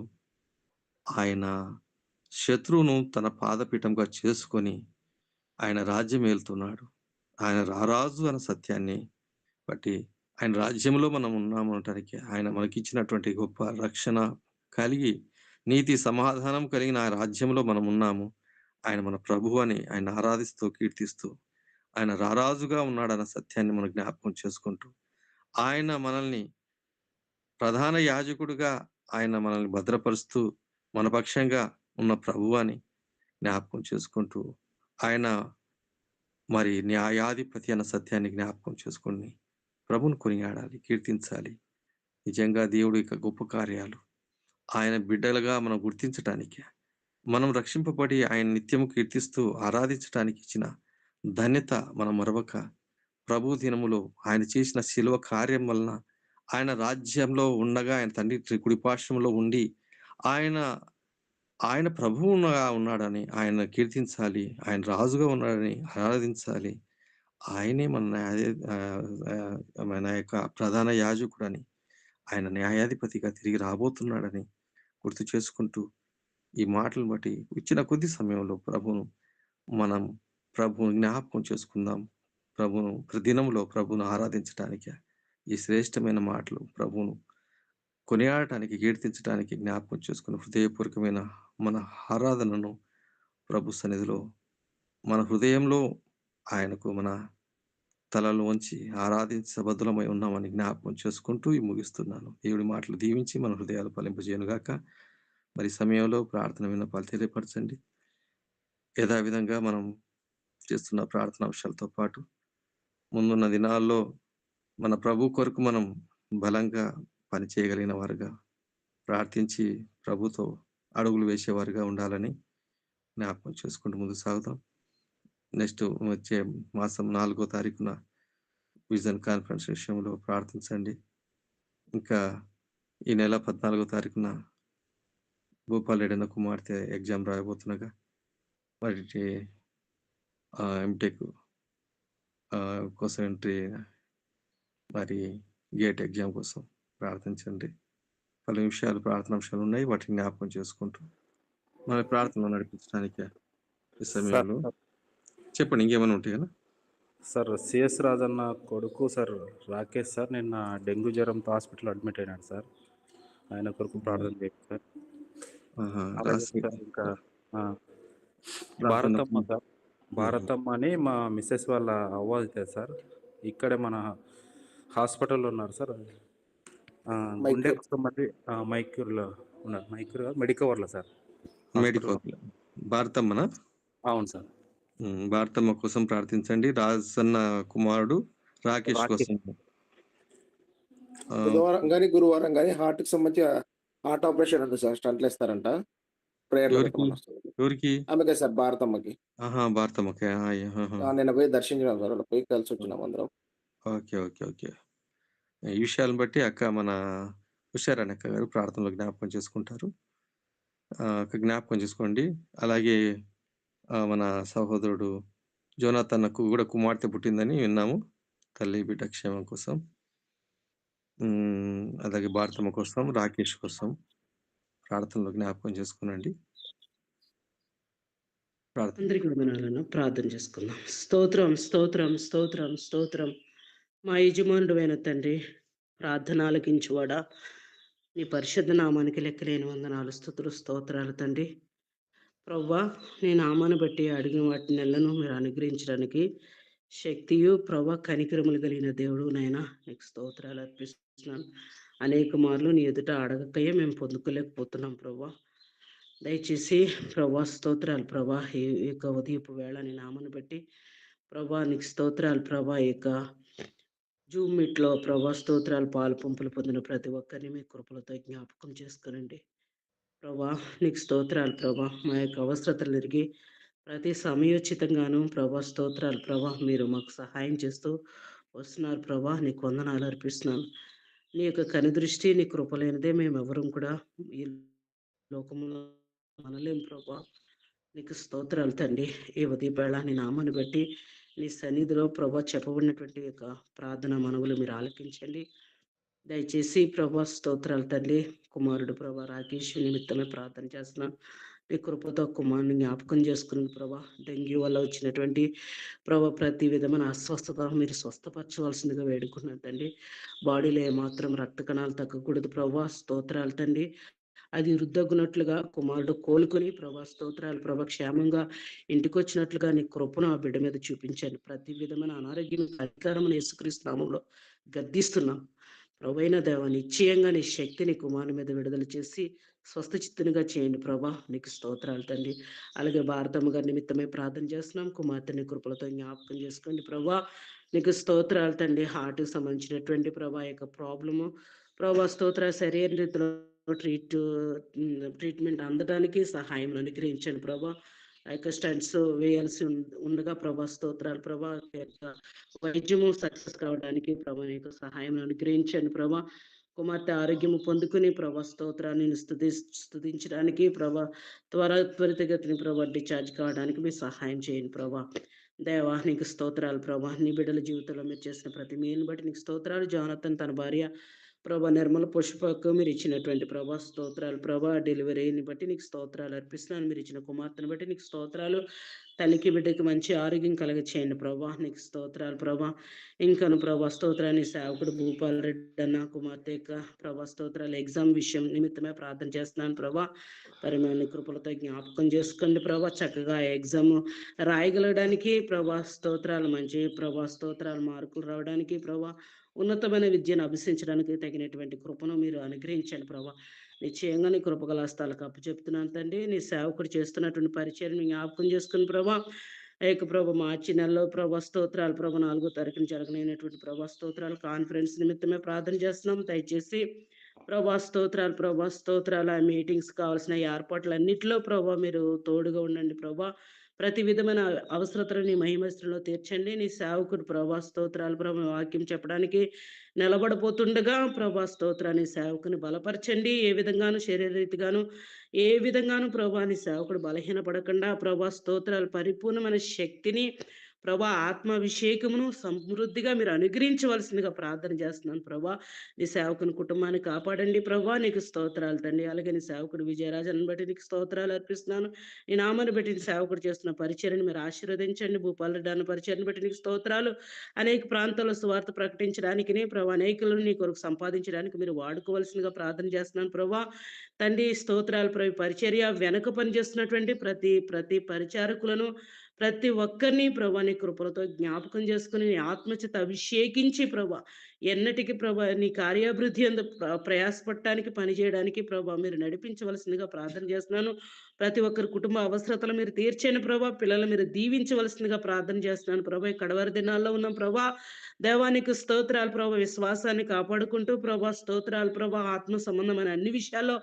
ఆయన శత్రువును తన పాదపీఠంగా చేసుకొని ఆయన రాజ్యం ఏలుతున్నాడు. ఆయన రారాజు అన్న సత్యాన్ని బట్టి ఆయన రాజ్యంలో మనం ఉన్నామనటానికి ఆయన మనకిచ్చినటువంటి గొప్ప రక్షణ కలిగి నీతి సమాధానం కలిగిన ఆ రాజ్యంలో మనం ఉన్నాము. ఆయన మన ప్రభువు అని ఆయన ఆరాధిస్తూ కీర్తిస్తూ ఆయన రారాజుగా ఉన్నాడన్న సత్యాన్ని మనం జ్ఞాపకం చేసుకుంటూ ఆయన మనల్ని ప్రధాన యాజకుడుగా ఆయన మనల్ని భద్రపరుస్తూ మన పక్షంగా ఉన్న ప్రభువు అని జ్ఞాపకం చేసుకుంటూ ఆయన మరి న్యాయాధిపతి అన్న సత్యాన్ని జ్ఞాపకం చేసుకుని ప్రభుని కొనియాడాలి, కీర్తించాలి. నిజంగా దేవుడి యొక్క గొప్ప కార్యాలు ఆయన బిడ్డలుగా మనం గుర్తించటానికి, మనం రక్షింపబడి ఆయన నిత్యము కీర్తిస్తూ ఆరాధించడానికి ఇచ్చిన ధన్యత మనం మరవక ప్రభు దినములో ఆయన చేసిన శిలువ కార్యం వలన ఆయన రాజ్యంలో ఉండగా ఆయన తండ్రి కుడిపార్శ్వంలో ఉండి ఆయన ప్రభువుగా ఉన్నాడని ఆయన కీర్తించాలి, ఆయన రాజుగా ఉన్నాడని ఆరాధించాలి. ఆయనే మన యొక్క ప్రధాన యాజకుడని, ఆయన న్యాయాధిపతిగా తిరిగి రాబోతున్నాడని గుర్తు చేసుకుంటూ ఈ మాటలను బట్టి ఇచ్చిన కొద్ది సమయంలో మనం ప్రభువును జ్ఞాపకం చేసుకుందాం. ప్రతిదినంలో ప్రభువును ఆరాధించడానికి ఈ శ్రేష్టమైన మాటలు ప్రభువును కొనియాడటానికి, కీర్తించడానికి జ్ఞాపకం చేసుకుని హృదయపూర్వకమైన మన ఆరాధనను ప్రభు సన్నిధిలో మన హృదయంలో ఆయనకు మన తలలు వంచి ఆరాధించబద్ధులమై ఉన్నామని జ్ఞాపకం చేసుకుంటూ ముగిస్తున్నాను. దేవుడి మాటలు దీవించి మన హృదయాలు ఫలింపజేయనుగాక. మరి సమయంలో ప్రార్థన విన్నపాలు తెలియపరచండి. యథావిధంగా మనం చేస్తున్న ప్రార్థన అంశాలతో పాటు ముందున్న దినాల్లో మన ప్రభు కొరకు మనం బలంగా పనిచేయగలిగిన వారుగా ప్రార్థించి ప్రభుతో అడుగులు వేసేవారుగా ఉండాలని జ్ఞాపకం చేసుకుంటూ ముందుకు సాగుతాం. నెక్స్ట్ వచ్చే మాసం 4వ తారీఖున విజన్ కాన్ఫరెన్స్ విషయంలో ప్రార్థించండి. ఇంకా ఈ నెల 14వ తారీఖున భూపాల్ రెడ్డి అన్న కుమార్తె ఎగ్జామ్ రాయబోతుండగా వాటి ఎంటెక్ కోసం ఎంట్రీ మరి గేట్ ఎగ్జామ్ కోసం ప్రార్థించండి. పలు విషయాలు ప్రార్థన అంశాలు ఉన్నాయి, వాటిని జ్ఞాపకం చేసుకుంటూ మన ప్రార్థనలో నడిపించడానికి ఈ సమయంలో చెప్పండి. ఇంకేమైనా ఉంటాయి కదా సార్? సిఎస్ రాజన్న కొడుకు సార్ రాకేష్ సార్ నిన్న డెంగ్యూ జ్వరంతో హాస్పిటల్ అడ్మిట్ అయినాడు సార్. ఆయన కొరకు ప్రార్థన చేయండి సార్. అలాగే సార్ ఇంకా భారతమ్మ సార్, భారతమ్మ అని మా మిస్సెస్ వాళ్ళ అవ్వ అవుతుంది సార్. ఇక్కడే మన హాస్పిటల్లో ఉన్నారు సార్. గుండె సంబంధి మైక్యూర్లో ఉన్నారు. మైక్యూర్ మెడికవర్లో సార్. మెడికల్ భారతమ్మనా? అవును సార్. భారతమ్మ కోసం ప్రార్థించండి. రాజన్న కుమారుడు రాకేష్ కోసం. బుధవారం కానీ గురువారం కానీ హార్ట్ కి సంబంధించి హార్ట్ ఆపరేషన్ ఉంది సార్. స్టంట్లు వేస్తారంట. ఎవరికి? ఆమెకే సార్, భారతమ్మకి. భారతమ్మకి. నిన్న పోయి దర్శించినాం సార్. పోయి కలిసి వచ్చినాం అందరం. Okay okay okay. ఈ విషయాలను బట్టి అక్క మన హుషారాణి అక్క గారు ప్రార్థనలో జ్ఞాపకం చేసుకుంటారు. జ్ఞాపకం చేసుకోండి. అలాగే మన సహోదరుడు జోనాథన్నకు కూడా కుమార్తె పుట్టిందని విన్నాము. తల్లి బిడ్డ క్షేమం కోసం. అలాగే భారతమ్మ కోసం, రాకేష్ కోసం ప్రార్థనలో జ్ఞాపకం చేసుకునండి. అందరికీ వందనాలను ప్రార్థన చేసుకుందాం. స్తోత్రం స్తోత్రం స్తోత్రం స్తోత్రం. మా యజమానుడు అయిన తండ్రి, ప్రార్థన ఆలకించువాడా, నీ పరిశుద్ధ నామానికి లెక్కలేని వందనాలు, స్తుతులు, స్తోత్రాలు తండ్రి. ప్రవ్వా, నీ నామాన్ని బట్టి అడిగిన వాటి నెలను మీరు అనుగ్రహించడానికి శక్తియు ప్రవ్వా కనికరములు కలిగిన దేవుడు నాయన, నీకు స్తోత్రాలు అర్పిస్తున్నాను. అనేక మార్లు నీ ఎదుట అడగకయే మేము పొందుకోలేకపోతున్నాం ప్రవ్వా. దయచేసి ప్రభా స్తోత్రాలు ప్రభా. ఈ యొక్క ఉదయపు వేళ నీ నామాన్ని బట్టి ప్రభా నీకు స్తోత్రాలు ప్రభా. ఈ యొక్క జూమ్ మీట్లో ప్రభా స్తోత్రాలు పాలు పంపులు పొందిన ప్రతి ఒక్కరిని మీ కృపలతో జ్ఞాపకం చేసుకునండి ప్రభా. నీకు స్తోత్రాలు ప్రభా. మా యొక్క అవసరతలు ఎరిగి ప్రతి సమయోచితంగాను ప్రభా స్తోత్రాలు ప్రభా. మీరు మాకు సహాయం చేస్తూ వస్తున్నారు ప్రభా. నీకు వందనాలు అర్పిస్తున్నాను. నీ యొక్క కనుదృష్టి నీ కృపలేనిదే మేము ఎవరం కూడా ఈ లోకములో మనలేం ప్రభా. నీకు స్తోత్రాలు తండ్రి. ఈ ఉదయవేళ నీ నామాన్ని బట్టి నీ సన్నిధిలో ప్రభా చెప్పబడినటువంటి యొక్క ప్రార్థన మనవులు మీరు ఆలకించండి. దయచేసి ప్రభా స్తోత్రాలు తండ్రి. కుమారుడు ప్రభా రాకేష్ నిమిత్తమే ప్రార్థన చేస్తున్నాను. నీ కృపతో కుమారుని జ్ఞాపకం చేసుకుని ప్రభా. డెంగ్యూ వల్ల వచ్చినటువంటి ప్రభా ప్రతి విధమైన అస్వస్థత మీరు స్వస్థపరచవలసిందిగా వేడుకున్నాను తండ్రి. బాడీలో ఏమాత్రం రక్త కణాలు తగ్గకూడదు ప్రభా. స్తోత్రాలు తండ్రి. అది వృద్ధగునట్లుగా కుమారుడు కోలుకొని ప్రభా స్తోత్రాలు ప్రభా క్షేమంగా ఇంటికి వచ్చినట్లుగా నీ కృపను ఆ బిడ్డ మీద చూపించండి. ప్రతి విధమైన అనారోగ్యం అధికారం యేసుక్రీస్తు నామములో గద్దిస్తున్నాం. ప్రభైన దేవ, నిశ్చయంగా నీ శక్తిని కుమారుని మీద విడుదల చేసి స్వస్థ చిత్తునిగా చేయండి ప్రభా. నీకు స్తోత్రాలు తండ్రి. అలాగే భారతమ్మ గారి నిమిత్తమే ప్రార్థన చేస్తున్నాం. కుమార్తెని కృపలతో జ్ఞాపకం చేసుకోండి ప్రభా. నీకు స్తోత్రాలు తండ్రి. హార్ట్కి సంబంధించినటువంటి ప్రభా యొక్క ప్రాబ్లము ప్రభా స్తోత్ర శరీర రీతిలో ట్రీట్మెంట్ అందడానికి సహాయం అనుగ్రహించండి ప్రభా. ఆ యొక్క స్టంట్స్ వేయాల్సి ఉండగా ప్రభా స్తోత్రాలు ప్రభా. వైద్యము సక్సెస్ కావడానికి ప్రభా యొక్క సహాయం అనుగ్రహించండి ప్రభా. కుమార్తె ఆరోగ్యము పొందుకుని ప్రభా స్తోత్రాన్ని స్తుతించడానికి ప్రభా త్వరితగతిని ప్రభా డిశ్చార్జ్ కావడానికి మీరు సహాయం చేయండి ప్రభా. దేవా నీకు స్తోత్రాలు ప్రభా. నీ బిడ్డల జీవితంలో మీరు చేసిన ప్రతి మేలుని బట్టి నీకు స్తోత్రాలు. జోనాథన్ తన భార్య ప్రభా నిర్మల పుష్పకు మీరు ఇచ్చినటువంటి ప్రభా స్తోత్రాలు ప్రభా డెలివరీని బట్టి నీకు స్తోత్రాలు అర్పిస్తున్నాను. మీరు ఇచ్చిన కుమార్తెను బట్టి నీకు స్తోత్రాలు. తల్లికి బిడ్డకి మంచి ఆరోగ్యం కలగచేయండి ప్రభా, నీకు స్తోత్రాలు ప్రభా. ఇంకను ప్రభా స్తోత్రాన్ని సేవకుడు భూపాల్ రెడ్డి అన్న కుమార్తె యొక్క ప్రభా స్తోత్రాలు ఎగ్జామ్ విషయం నిమిత్తమే ప్రార్థన చేస్తున్నాను ప్రభా. పరిమైన కృపలతో జ్ఞాపకం చేసుకోండి ప్రభా. చక్కగా ఎగ్జామ్ రాయగలడానికి ప్రభా స్తోత్రాలు, మంచి ప్రభా స్తోత్రాలు మార్కులు రావడానికి ప్రభా, ఉన్నతమైన విద్యను అభ్యసించడానికి తగినటువంటి కృపను మీరు అనుగ్రహించండి ప్రభా. నిశ్చయంగా నీ కృపగల హస్తాలకు అప్పచెప్తున్నాను తండ్రి. నీ సేవకుడు చేస్తున్నటువంటి పరిచయం జ్ఞాపకం చేసుకుని ప్రభా, ఏక ప్రభా మార్చి నెలలో ప్రభా స్తోత్రాలు ప్రభా 4వ తారీఖున జరగనైనటువంటి ప్రభా స్తోత్రాలు కాన్ఫరెన్స్ నిమిత్తమే ప్రార్థన చేస్తున్నాం. దయచేసి ప్రభా స్తోత్రాలు ఆ మీటింగ్స్ కావాల్సిన ఏర్పాట్లన్నింటిలో ప్రభా మీరు తోడుగా ఉండండి ప్రభా. ప్రతి విధమైన అవసరతలను నీ మహిమస్త్రంలో తీర్చండి. నీ సేవకుడు ప్రభా స్తోత్రాలు ప్రభా వాక్యం చెప్పడానికి నిలబడిపోతుండగా ప్రభా స్తోత్రాన్ని సేవకుని బలపరచండి. ఏ విధంగాను శరీరరీతిగాను ఏ విధంగాను ప్రభా నీ సేవకుడు బలహీనపడకుండా ప్రభా స్తోత్రాలు పరిపూర్ణమైన శక్తిని ప్రభా ఆత్మాభిషేకమును సమృద్ధిగా మీరు అనుగ్రహించవలసిందిగా ప్రార్థన చేస్తున్నాను ప్రభా. నీ సేవకుని కుటుంబాన్ని కాపాడండి ప్రభా, నీకు స్తోత్రాలు తండ్రి. అలాగే నీ సేవకుడు విజయరాజన్ బట్టి నీకు స్తోత్రాలు అర్పిస్తున్నాను. నీ నామాన్ని బట్టి నీ సేవకుడు చేస్తున్న పరిచర్ని మీరు ఆశీర్వదించండి. భూపాల్ రెడ్డి అన్న పరిచర్ని బట్టి నీకు స్తోత్రాలు. అనేక ప్రాంతాల్లో సువార్త ప్రకటించడానికి ప్రభా, అనేకులను నీ కొరకు సంపాదించడానికి మీరు వాడుకోవాల్సిందిగా ప్రార్థన చేస్తున్నాను ప్రభా. తండ్రి స్తోత్రాలు ప్రభు. పరిచర్య వెనక పనిచేస్తున్నటువంటి ప్రతి పరిచారకులను ప్రతి ఒక్కరిని ప్రభా నీ కృపలతో జ్ఞాపకం చేసుకుని నీ ఆత్మచేత అభిషేకించి ప్రభా, ఎన్నటికి ప్రభా నీ కార్యాభివృద్ధి అందు ప్రయాసపడటానికి పనిచేయడానికి ప్రభా మీరు నడిపించవలసిందిగా ప్రార్థన చేస్తున్నాను. ప్రతి ఒక్కరి కుటుంబ అవసరతలు మీరు తీర్చండి ప్రభా. పిల్లలు మీరు దీవించవలసిందిగా ప్రార్థన చేస్తున్నాను ప్రభా. ఈ కడవరి దినాల్లో ఉన్నాం ప్రభా. దేవానికి స్తోత్రాలు ప్రభా. విశ్వాసాన్ని కాపాడుకుంటూ ప్రభా స్తోత్రాలు ప్రభా. ఆత్మ సంబంధమైన అన్ని విషయాల్లో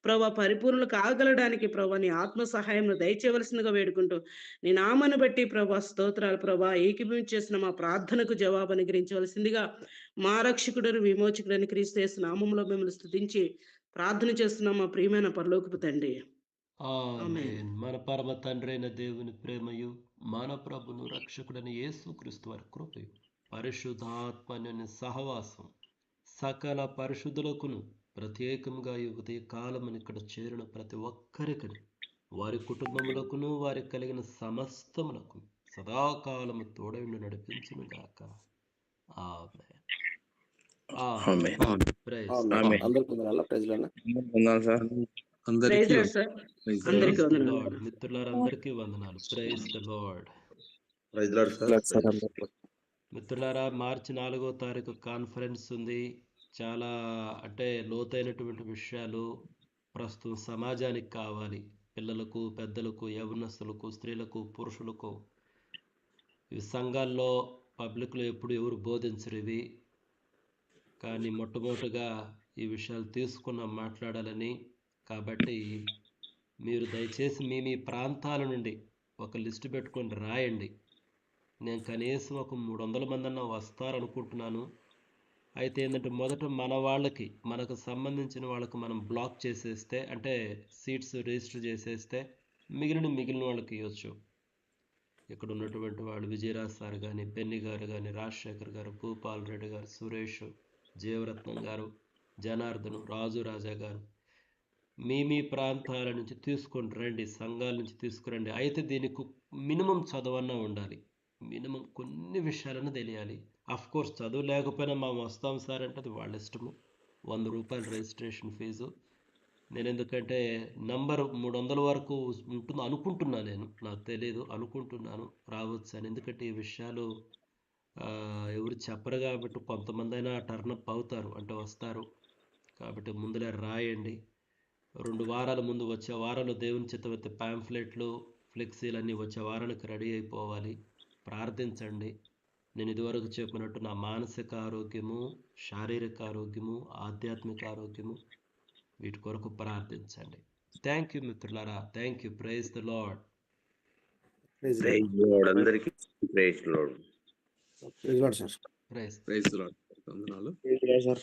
ప్రభా పరిపూర్ణలు కాగలడానికి ప్రభా నీ ఆత్మ సహాయం దయచేయవలసిందిగా వేడుకుంటూ నీ నామాన్ని బట్టి ప్రభా స్తోత్రాలు ప్రభా ఏకీభవించి చేసిన మా ప్రార్థనకు జవాబు అనుగ్రహించవలసిందిగా మా రక్షకుడు విమోచకుడని క్రీస్తు యేసు నామములో మిమ్మల్ని స్తుతించి ప్రార్థన చేస్తున్నాం మా ప్రియమైన పరలోకపు తండ్రి. ఆమేన్. మన పరమ తండ్రి అయిన దేవుని ప్రేమయు మన ప్రభును రక్షకుడని యేసుక్రీస్తు వారి కృపయు పరిశుద్ధాత్మని సహవాసం సకల పరిశుద్ధులకును ప్రత్యేకంగా ఈ ఉదయ కాలమున ఇక్కడ చేరిన ప్రతి ఒక్కరికి వారి కుటుంబములకును వారికి కలిగిన సమస్తములకు సదాకాలము తోడైండి నడిపించును గాక. ఆమేన్. ఆమేన్. ప్రైజ్ అందరికీ వందనాలు. ప్రైజ్లార్డ్. అందరికీ ప్రైజ్ లార్డ్ సార్. ప్రైజ్ అందరికీ ద వందనాలు. లార్డ్. మిత్రులారందరికీ వందనాలు. Praise the Lord. Lord sir. మిత్రులారా, మార్చి 4వ తారీఖు కాన్ఫరెన్స్ ఉంది. చాలా అంటే లోతైనటువంటి విషయాలు ప్రస్తుతం సమాజానికి కావాలి. పిల్లలకు, పెద్దలకు, యవ్వనస్తులకు, స్త్రీలకు, పురుషులకు. ఇవి సంఘాల్లో పబ్లిక్లో ఎప్పుడు ఎవరు బోధించరు ఇవి. కానీ మొట్టమొదటిగా ఈ విషయాలు తీసుకున్నాం మాట్లాడాలని. కాబట్టి మీరు దయచేసి మీ ప్రాంతాల నుండి ఒక లిస్టు పెట్టుకొని రాయండి. నేను కనీసం ఒక 300 మంది అన్న వస్తారనుకుంటున్నాను. అయితే ఏంటంటే మొదట మన వాళ్ళకి, మనకు సంబంధించిన వాళ్ళకి మనం బ్లాక్ చేసేస్తే, అంటే సీట్స్ రిజిస్టర్ చేసేస్తే మిగిలిన వాళ్ళకి ఇవ్వచ్చు. ఇక్కడ ఉన్నటువంటి వాళ్ళు విజయరాజ్ సార్ కానీ, బెన్ని గారు కానీ, రాజశేఖర్ గారు, భూపాల్ రెడ్డి గారు, సురేష్, జీవరత్నం గారు, జనార్దను, రాజు రాజా గారు, మీ ప్రాంతాల నుంచి తీసుకొని రండి, సంఘాల నుంచి తీసుకురండి. అయితే దీనికి మినిమం చదవన్నా ఉండాలి. మినిమం కొన్ని విషయాలను తెలియాలి. అఫ్ కోర్స్ చదువు లేకపోయినా మేము వస్తాం సార్ అంటే అది వాళ్ళ ఇష్టము. 100 రూపాయలు రిజిస్ట్రేషన్ ఫీజు. నేను ఎందుకంటే నంబర్ 300 వరకు ఉంటుంది అనుకుంటున్నాను. నాకు తెలియదు, అనుకుంటున్నాను రావచ్చు అని. ఎందుకంటే ఈ విషయాలు ఎవరు చెప్పరు కాబట్టి కొంతమంది అయినా టర్నప్ అవుతారు, అంటే వస్తారు. కాబట్టి ముందులే రాయండి. 2 వారాల ముందు, వచ్చే వారంలో దేవుని చిత్తమైతే ప్యాంఫ్లెట్లు, ఫ్లెక్సీలు అన్నీ వచ్చే వారానికి రెడీ అయిపోవాలి. ప్రార్థించండి. నేను ఇదివరకు చెప్పినట్టు నా మానసిక ఆరోగ్యము, శారీరక ఆరోగ్యము, ఆధ్యాత్మిక ఆరోగ్యము, వీటి కొరకు ప్రార్థించండి. థ్యాంక్ యూ మిత్రులారా. Thank you. Praise the Lord. Praise Lord. అందరికీ praise Lord. Praise Lord sir. Praise praise Lord. వందనాలు. Praise Lord sir.